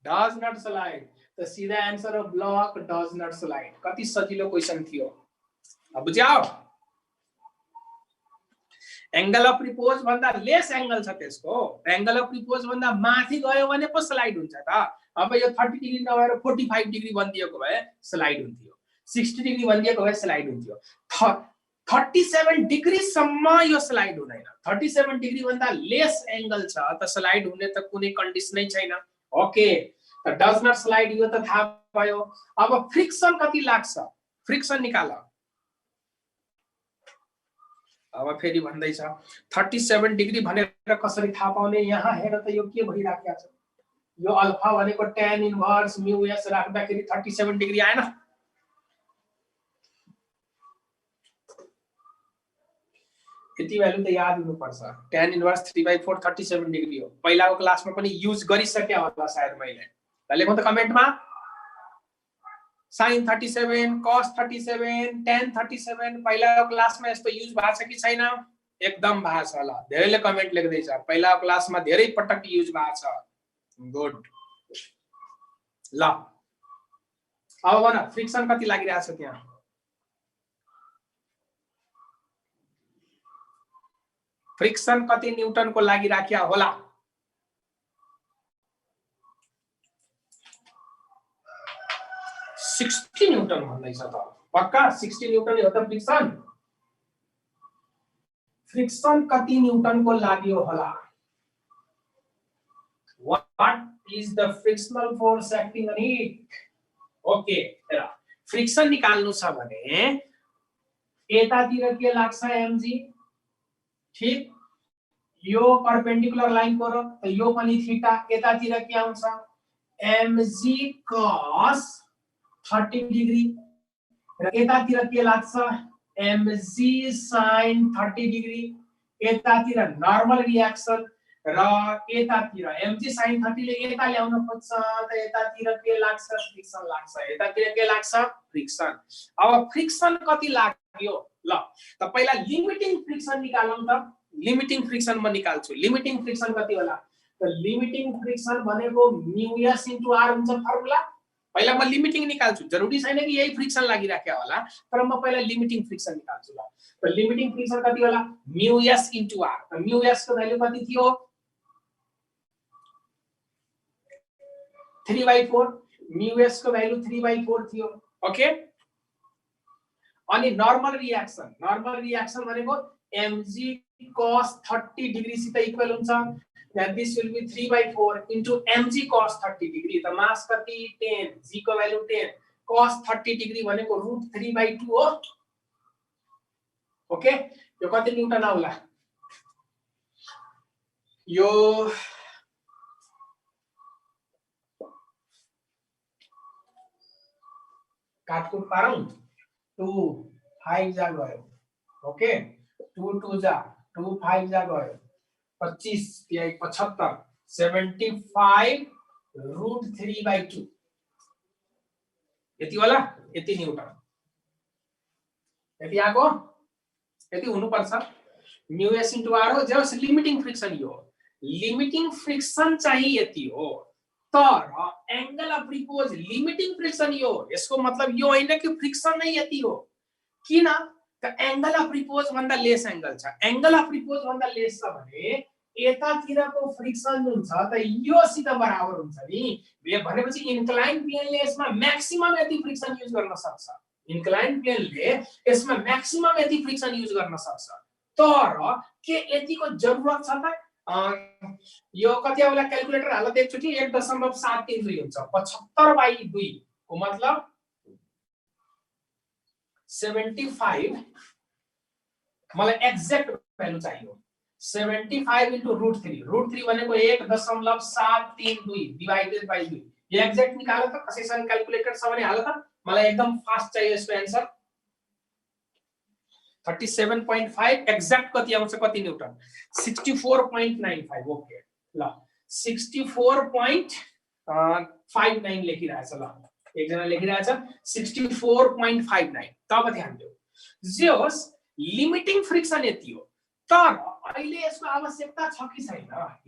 Does not slide. तो सीधा आंसर हो ब्लॉक डज नॉट स्लाइड. कति सजिलो क्वेशन थियो. अब बुझ्यौ? एंगल अफ रिपोज भन्दा लेस एंगल छ त्यसको. एंगल अफ रिपोज भन्दा माथि गयो भने पो स्लाइड हुन्छ त. अब यो 30 डिग्री नभएर 45 डिग्री बनिएको भए स्लाइड हुन्थ्यो, 60 डिग्री बनिएको भए स्लाइड हुन्थ्यो. 37 डिग्री सम्म यो स्लाइड हुँदैन. 37 डिग्री भन्दा लेस एंगल छ त स्लाइड हुने त कुनै कन्डिसनै छैन. ओके, डज नट स्लाइड यो त थाहा भयो. अब फ्रिक्सन कति लाग्छ, फ्रिक्सन निकाल. अब फेरि भन्दैछ 37 डिग्री भनेर कसरी थाहा पाउने. यहाँ हेर त यो के भइराखेको छ. यो अल्फा भनेको tan इन्भर्स म्यू एस राख्दाखेरि 37 डिग्री आएन. यति भ्यालु त याद हुनुपर्छ. tan इन्भर्स 3/4 37 डिग्री हो. पहिलाको क्लासमा पनि युज गरिसके होला सायद मैले. लेखौं त कमेन्टमा sin 37, cos 37, tan 37 पहिलाको क्लासमा यस्तो युज भएको छ कि छैन? एकदम भएको छ होला. धेरैले कमेन्ट लेख्दैछ पहिलाको क्लासमा धेरै पटक युज भएको छ. गुड. ल अब भन फ्रिक्सन कति लागिरहेको छ त्यहाँ? फ्रिक्सन कति न्यूटन को लागिराख्या होला? $60 न्यूटन भन्दैछ त. पक्का 60 न्यूटन हो त फ्रिक्सन? फ्रिक्सन कति न्यूटन को लाग्यो होला? What is the frictional force acting on it? Okay, हेर फ्रिक्सन निकाल्नु छ भने यतातिर के लाग्छ mg. ठीक, यो परपेंडिकुलर लाइन को र यो पनि थीटा. यतातिर के आउँछ mg cos 30 डिग्री र यतातिर के लाग्छ mg sin 30 डिग्री. यतातिर नर्मल रिएक्सन र यतातिर mg sin 30 ले यता ल्याउन खोज्छ त यतातिर के लाग्छ फ्रिक्सन लाग्छ. यतातिर के लाग्छ फ्रिक्सन. अब फ्रिक्सन कति लाग्यो? ल त पहिला लिमिटिङ फ्रिक्सन निकालौं त. लिमिटिङ फ्रिक्सन म निकाल्छु. लिमिटिङ फ्रिक्सन कति होला? त लिमिटिङ फ्रिक्सन भनेको म्यू एस इन्टु आर हुन्छ फर्मुला. पहिला म लिमिटिङ निकाल्छु. जरुरी छैन कि यही फ्रिक्सन लागिराख्या होला, तर म पहिला लिमिटिङ फ्रिक्सन निकाल्छु. ल त लिमिटिङ फ्रिक्सन कति होला? Mu S into R. त म्यू एस को भ्यालु कति थियो? 3/4. म्यू एस को भ्यालु 3/4 थियो. ओके, अनि नर्मल रिएक्सन भनेको mg cos 30 डिग्री सित इक्वल हुन्छ. then this will be 3/4 into mg cos 30 degree. त मास कति 10, g को भ्यालु 10, cos 30 डिग्री भनेको √3/2 हो. ओके, यो कति न्यूटन आउला? यो काटकुट पारौँ 2 5 जा गयो ओके 2 2 जा 2 5 जा गयो 25 75 75 √3/2 यति होला यति न्यूटन यति आको यति हुनु पर्छ म्यू एस इन्टु आर हो जस लिमिटिङ फ्रिक्सन यो लिमिटिङ फ्रिक्सन चाहिँ यति हो तर angle of repose limiting friction यो यसको मतलब यो हैन कि फ्रिक्सन नै यति हो किन त एंगल अफ रिपोज भन्दा लेस एंगल छ एंगल अफ रिपोज भन्दा लेस छ भने यतातिरको फ्रिक्सन जुन छ त यो सित बराबर हुन्छ नि भनेपछि इन्क्लाइन प्लेनले यसमा म्याक्सिमम यति फ्रिक्सन युज गर्न सक्छ इन्क्लाइन प्लेनले यसमा म्याक्सिमम यति फ्रिक्सन युज गर्न सक्छ तर के यतिको जरुरत छ त यो कति होला क्याल्कुलेटर हालत एकचोटी 1.733 हुन्छ 75/2 को मतलब 75 मलाई एक्ज्याक्ट भ्यालु चाहियो 75 इन्टु √3 भनेको 1.732 डिवाइडेड बाइ 2 यो एक्ज्याक्ट निकाल्नु त कसैसँग क्याल्कुलेटर छ भने हाल त मलाई एकदम फास्ट चाहियो यसको आन्सर 37.5 एक्ज्याक्ट कति आउँछ कति न्यूटन 64.95 ओके ल 64.59 लेखिरहेछ ल एकजना लेखिरहेछ 64.59 तब ध्यान दिऊ जे होस् लिमिटिङ फ्रिक्सन यति हो तर अहिले यसको आवश्यकता छ कि छैन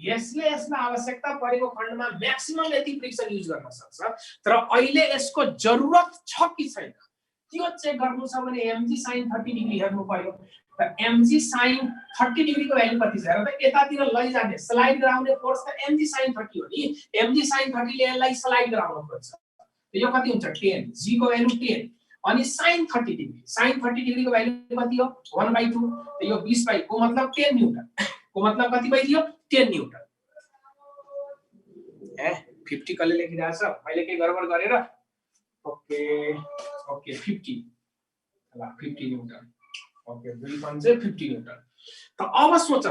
यसले यसमा आवश्यकता परेको खण्डमा म्याक्सिमम यति फ्रिक्सन युज गर्न सक्छ तर अहिले यसको जरुरत छ कि छैन त्यो चेक गर्नु छ भने mg sin 30 डिग्री हेर्नु पर्यो त mg sin 30 डिग्री को भ्यालु कति छ र त यतातिर लैजाने स्लाइड गराउने फोर्स त mg sin 30 हो नि mg sin 30 ले यसलाई स्लाइड गराउनु पर्छ यो कति हुन्छ 10 g को भ्यालु 10 अनि sin 30 डिग्री को भ्यालु कति हो 1/2 त यो 20/2 को मतलब 10 न्यूटन को मतलब कति भइ दियो 10 न्यूटन 50 कले लेखिरहेछ मैले के गडबड गरेर ओके ओके 50 ल 50 न्यूटन ओके 2.50 न्यूटन त अब सोच त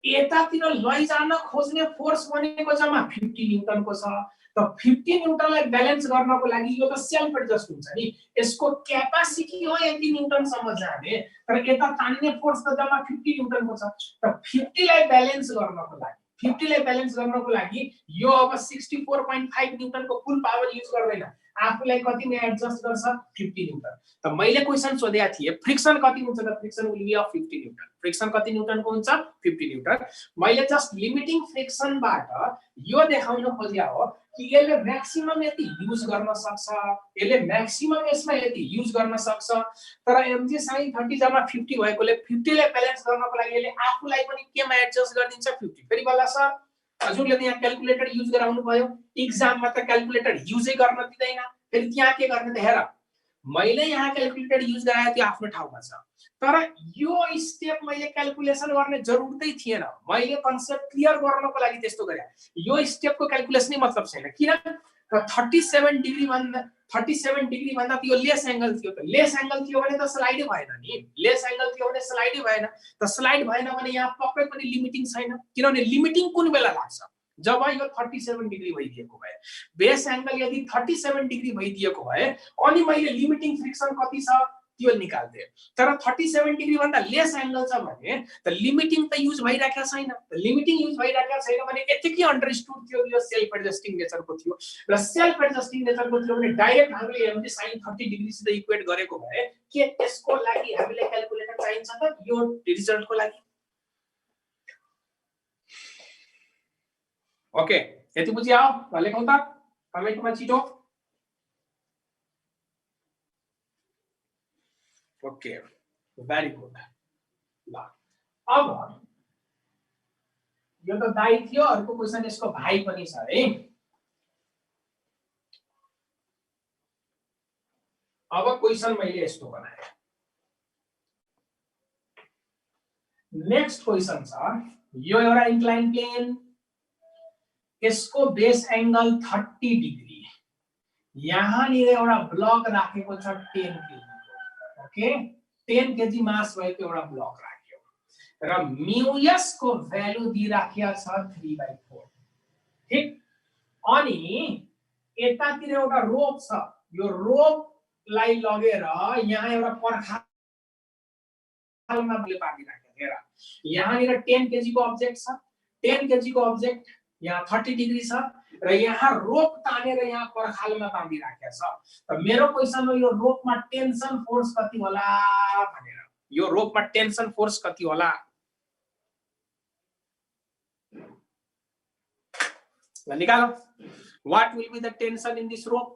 यतातिर लैजान खोज्ने फोर्स भनेको जम्मा 50 न्यूटन को छ त 50 न्यूटनलाई ब्यालेन्स गर्नको लागि यो त सेल्फ एडजस्ट हुन्छ नि यसको क्यापासिटी हो यति न्यूटन सम्म जाने तर यता तान्ने फोर्स त जम्मा 50 न्यूटन को छ त 50 लाई ब्यालेन्स गर्नको लागि यो अब 64.5 न्यूटन को फुल पावर युज गर्दैन आफुलाई कति में एडजस्ट गर्छ 50 न्यूटन त मैले क्वेशन सोधेया थिए फ्रिक्सन कति हुन्छ त friction will be of 50 newton friction कति न्यूटन को हुन्छ 50 न्यूटन मैले जस्ट लिमिटिङ फ्रिक्सन बाट यो देखाउन खोजेया हो कि यसले म्याक्सिमम यति युज गर्न सक्छ यसले म्याक्सिमम यसमा यति युज गर्न सक्छ तर mg sin 30 जम्मा 50 भएकोले 50 ले ब्यालेन्स गर्नको लागि यसले आफुलाई पनि केमा एडजस्ट गरिदिन्छ 50 फेरि बल्ल सर हजुरले त यहाँ क्याल्कुलेटर युज गराउनु भयो एक्जाममा त क्याल्कुलेटर युजै गर्न दिदैन फेरि त्यहाँ के गर्ने त हेर मैले यहाँ क्याल्कुलेटर युज गराए त्यो आफ्नो ठाउँमा छ तर यो स्टेप मैले क्याल्कुलेसन गर्ने जरुरतै थिएन मैले कन्सेप्ट क्लियर गर्नको लागि त्यस्तो गरे यो स्टेपको क्याल्कुलेसनै मतलब छैन किन 37 डिग्री भन्दा त्यो लेस एंगल थियो त लेस एंगल थियो भने त स्लाइडै भएन नि लेस एंगल थियो भने स्लाइडै भएन त स्लाइड भएन भने यहाँ पक्कै पनि लिमिटिङ छैन किनभने लिमिटिङ कुन बेला लाग्छ जब यो 37 डिग्री भइदिएको भए बेस एंगल यदि 37 डिग्री भइदिएको भए अनि मैले लिमिटिङ फ्रिक्सन कति छ त्यो निकाल्थे तर 37 डिग्री भन्दा लेस एंगल छ भने त लिमिटिङ त युज भइराखेको छैन त लिमिटिङ युज भइराखेको छैन भने यतिकै अन्डरस्टुड थियो यो सेल्फ एडजस्टिङ नेचरको थियो र सेल्फ एडजस्टिङ नेचरको थियो भने डाइरेक्ट हामीले mg sin 30 डिग्री सित इक्वेट गरेको भए के त्यसको लागि हामीले क्याल्कुलेटर चाहिन्छ त यो रिजल्टको लागि ओके यति बुझियो लेखौं त कमेन्टमा छिटो ओके भेरी गुड ल अब यो त दाइ थियो अर्को क्वेशन यसको भाइ पनि छ है अब क्वेशन मैले यस्तो बनाए नेक्स्ट क्वेशन छ यो एउटा इन्क्लाइन प्लेन यसको बेस एंगल 30 डिग्री यहाँ निर एउटा ब्लक राखेको छ 10 केजी ओके 10 केजी मास भएको एउटा ब्लक राख्यो र म्युएस को भ्यालु दिइराखेको छ 3/4 ठीक अनि यतातिर एउटा रोप छ यो रोप लाई लगेर यहाँ एउटा पर्खालमा पारिराख्यो। हेर यहाँनिर 10 kg को अब्जेक्ट छ, 10 kg को अब्जेक्ट यहाँ 30 डिग्री छ र यहाँ रोप तानेर यहाँ पर्खालमा बाँधिराखेको छ। त मेरो क्वेशन हो यो रोपमा टेन्सन फोर्स कति होला भनेर। यो रोपमा टेन्सन फोर्स कति होला? निकालो। What will be the tension in this rope?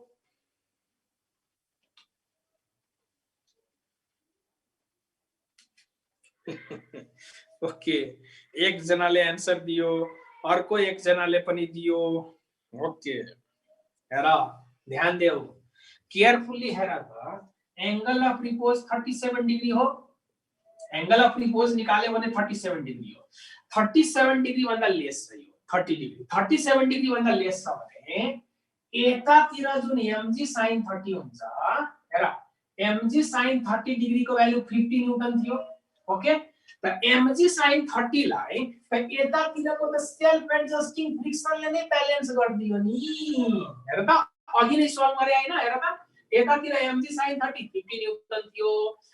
Okay, एक जनाले आन्सर दियो, अर्को एक जनाले पनि दियो। ओके, हेर ध्यान देऊ, केयरफुली हेर त। एंगल अफ रिपोज 37 डिग्री हो। एंगल अफ रिपोज निकाल्यो भने 37 डिग्री हो। 37 डिग्री भन्दा लेस छ यो 30 डिग्री। 37 डिग्री भन्दा लेस छ भने एतातिर जुन mg sin 30 हुन्छ, हेर mg sin 30 डिग्री को भ्यालु 50 न्यूटन थियो। ओके, त mg sin 30 लाई त एतातिरको त सेल्फ एडजस्टिङ फ्रिक्सनले नै ब्यालेन्स गर्दियो नि। हेर त अघि नै सल्भ गरे हैन। हेर त एतातिर mg sin 30 50 न्यूटन थियो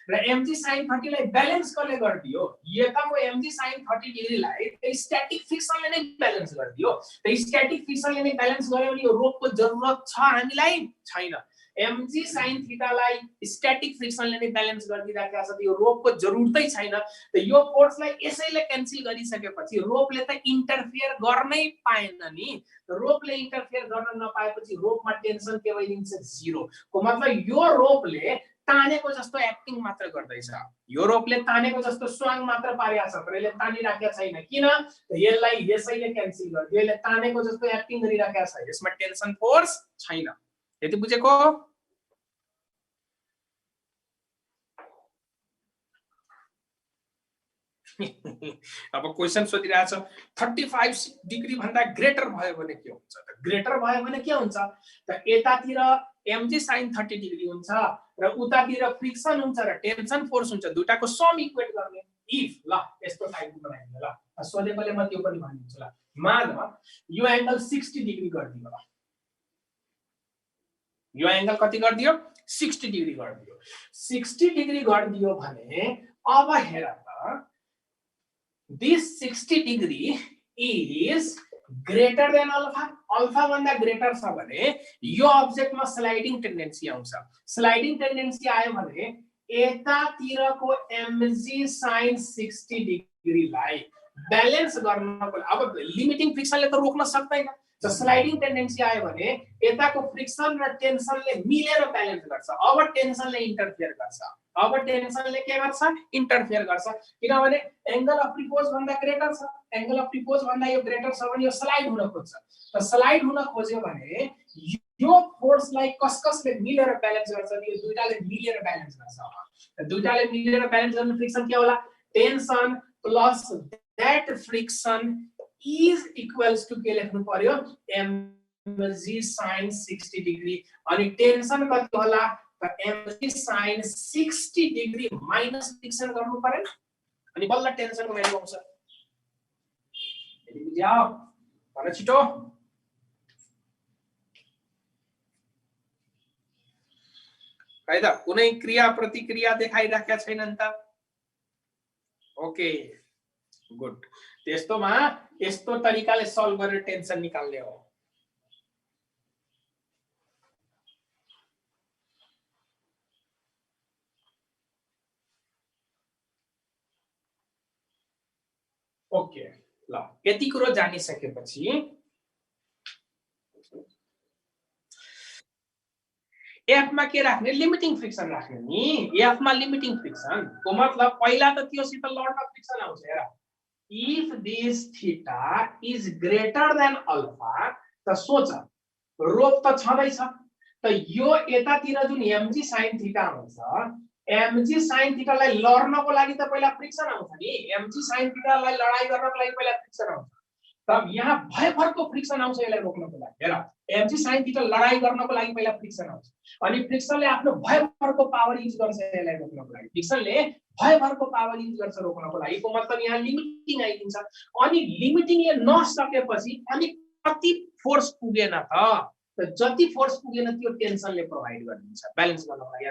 र mg sin 30 लाई ब्यालेन्स कसले गर्दियो? यताको mg sin 30 डिग्री लाई त स्ट्याटिक फ्रिक्सनले नै ब्यालेन्स गर्दियो। त स्ट्याटिक फ्रिक्सनले नै ब्यालेन्स गर्यो भने यो रोपको जरुरत छ हामीलाई? छैन। mg sin theta lie static फ्रिक्सनले नै ब्यालेन्स गरिदिराखेको छ, त यो रोपको जरुरतै छैन। त यो फोर्सलाई यसैले क्यान्सल गरिसकेपछि रोपले त इन्टरफियर गर्नै पाएन नि। रोपले इन्टरफियर गर्न नपाएपछि रोपमा टेन्सन के भइदिन्छ? 0 को मतलब यो रोपले तानेको जस्तो एक्टिङ मात्र गर्दैछ। यो रोपले तानेको जस्तो स्वाङ मात्र पारेको छ, तर यसले तानिराखेको छैन। किन? यसलाई यसैले क्यान्सल गर्दियो। यसले तानेको जस्तो एक्टिङ गरिराखेको छ, यसमा टेन्सन फोर्स छैन। यति बुझेको? अब क्वेशन सोधिरहेछ 35 डिग्री भन्दा ग्रेटर भयो भने के हुन्छ? त ग्रेटर भयो भने के हुन्छ? त एतातिर mg sin 30 डिग्री हुन्छ र उतातिर फ्रिक्सन हुन्छ र टेन्सन फोर्स हुन्छ। दुटाको सम इक्वेट गर्ने। इफ ल यस्तो टाइपको बनाइदिनु ल, सोधेकोले म त्यो पनि भनिदिन्छु ल। मान यो एंगल 60 डिग्री गरिदियो। यो एंगल कति गरिदियो? 60 डिग्री गरिदियो। 60 डिग्री गरिदियो भने अब हेर त, this 60 degree is greater than alpha. Alpha भन्दा ग्रेटर छ भने यो अब्जेक्टमा स्लाइडिङ टेन्डेन्सी आउँछ। स्लाइडिङ टेन्डेन्सी आयो भने एतातिरको mg sin 60 डिग्री लाई ब्यालेन्स गर्नको अब लिमिटिङ फ्रिक्सनले त रोक्न सक्दैन। त स्लाइडिङ टेन्डेन्सी आयो भने यताको फ्रिक्सन र टेन्सनले मिलेर ब्यालेन्स गर्छ। अब टेन्सनले इन्टरफियर गर्छ। अब टेन्सनले के गर्छ? इन्टरफियर गर्छ। किनभने एंगल अफ रिपोज भन्दा ग्रेटर छ। एंगल अफ रिपोज भन्दा यो ग्रेटर छ भने यो स्लाइड हुन खोज्छ। त स्लाइड हुन खोज्यो भने यो फोर्सलाई कसले मिलेर ब्यालेन्स गर्छ? यो दुईटाले मिलेर ब्यालेन्स गर्छ। त दुईटाले मिलेर ब्यालेन्स गर्ने फ्रिक्सन के होला? Tension plus that friction is equals to के लेख्नु पर्यो? mg sin 60 degree. अनि टेन्सन कति होला? त mg sin 60 degree minus friction गर्नु पर्यो अनि बल्ल टेन्सनको भ्यालु आउँछ। यदि बुझ्यौ भने छिटो। है त कुनै क्रिया प्रतिक्रिया देखाइराखेका छैनन् त? Okay good. त्यस्तोमा यस्तो तरिकाले सल्भ गरेर टेन्सन निकाल्ने हो। ओके ल, यति कुरो जानिसकेपछि एफ मा के राख्ने? लिमिटिङ फ्रिक्सन राख्ने नि। एफ मा लिमिटिङ फ्रिक्सन को मतलब पहिला त त्योसित लड अफ फ्रिक्सन आउँछ। हेर, if this theta is greater than alpha, त सोच रोप त छँदैछ। त यो यतातिर जुन mg sin थीटा आउँछ, mg sin थीटा लाई लड्नको लागि त पहिला फ्रिक्सन आउँछ नि। mg sin थीटा लाई लडाई गर्नको लागि पहिला फ्रिक्सन आउँछ। तब यहाँ भयभरको फ्रिक्सन आउँछ यसलाई रोक्नको लागि। हेर, mg sin थीटा लडाई गर्नको लागि पहिला फ्रिक्सन आउँछ अनि फ्रिक्सनले आफ्नो भयभरको पावर युज गर्छ यसलाई रोक्नको लागि। फ्रिक्सनले भयभरको पावर युज गर्छ रोक्नको लागि। को मतलब यहाँ लिमिटिङ आइदिन्छ। अनि लिमिटिङले नसकेपछि अनि कति फोर्स पुगेन त? त जति फोर्स पुगेन त्यो टेन्सनले प्रोभाइड गरिदिन्छ ब्यालेन्स गर्नको लागि।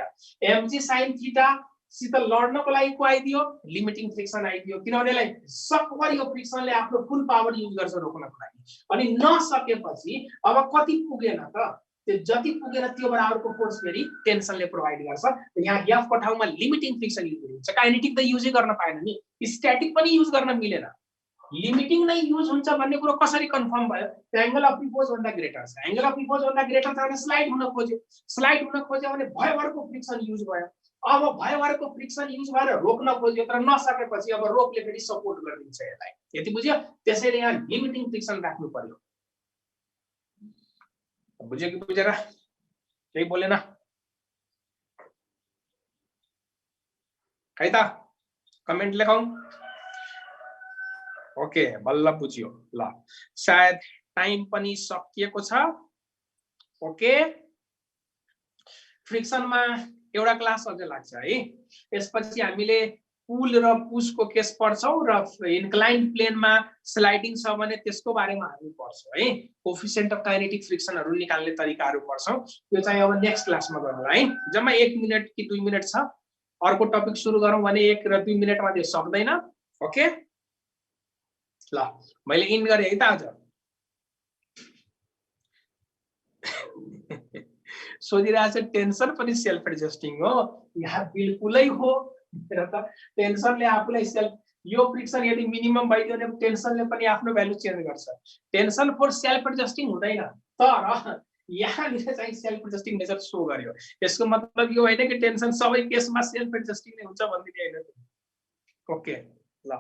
mg sin थीटा सित लड्नको लागि को आइदियो, लिमिटिङ फ्रिक्सन आइदियो, किनभने यसलाई सकभर यो फ्रिक्सनले आफ्नो फुल पावर युज गर्छ रोक्नको लागि। अनि नसकेपछि अब कति पुगेन त, त्यो जति पुगेन त्यो बराबरको फोर्स फेरि टेन्सनले प्रोभाइड गर्छ। यहाँ F को ठाउँमा लिमिटिङ फ्रिक्सन युज हुन्छ। काइनेटिक त युजै गर्न पाएन नि, स्ट्याटिक पनि युज गर्न मिलेन, लिमिटिङ नै युज हुन्छ भन्ने कुरो कसरी कन्फर्म भयो? एंगल अफ रिपोज भन्दा ग्रेटर छ, एंगल अफ रिपोज भन्दा ग्रेटर छ भने स्लाइड हुन खोज्यो, स्लाइड हुन खोज्यो भने भयभरको फ्रिक्सन युज भयो। अब भयभरको फ्रिक्सन युज भएर रोक्न खोज्यो तर नसकेपछि अब रोकले फेरि सपोर्ट गरिदिन्छ यसलाई। यति बुझ्यो? त्यसैले यहाँ लिमिटिङ फ्रिक्सन राख्नु पर्यो। बुझ्यो कि बुझेन? केही बोलेन खै त? कमेन्ट लेखौं। ओके, बल्ल बुझ्यो ल। सायद टाइम पनि सकिएको छ। ओके, फ्रिक्सनमा एउटा क्लास अझै लाग्छ है। यसपछि हामीले पुल र पुशको केस पढ्छौं र इन्क्लाइन प्लेनमा स्लाइडिङ छ भने त्यसको बारेमा हामी पढ्छौं है। कोफिसिएन्ट अफ काइनेटिक फ्रिक्सनहरु निकाल्ने तरिकाहरु पढ्छौं। त्यो चाहिँ अब नेक्स्ट क्लासमा गरौँला है। जम्मा 1 मिनेट कि 2 मिनेट छ। अर्को टपिक सुरु गरौँ भने 1 र 2 मिनेटमा त्यो सक्दैन। ओके ल, मैले इन गरे है त आज। सोधिरहेछ टेन्सन पनि सेल्फ एडजस्टिङ हो। यहाँ बिल्कुलै हो। र त टेन्सनले आफूलाई सेल्फ, यो फ्रिक्सन यदि मिनिमम भइदियो भने टेन्सनले पनि आफ्नो भ्यालु चेन्ज गर्छ। टेन्सन फर सेल्फ एडजस्टिङ हुँदैन, तर यहाँनिर चाहिँ सेल्फ एडजस्टिङ मेजर सो गर्यो। यसको मतलब यो होइन कि टेन्सन सबै केसमा सेल्फ एडजस्टिङ नै हुन्छ भन्ने होइन। ओके ल।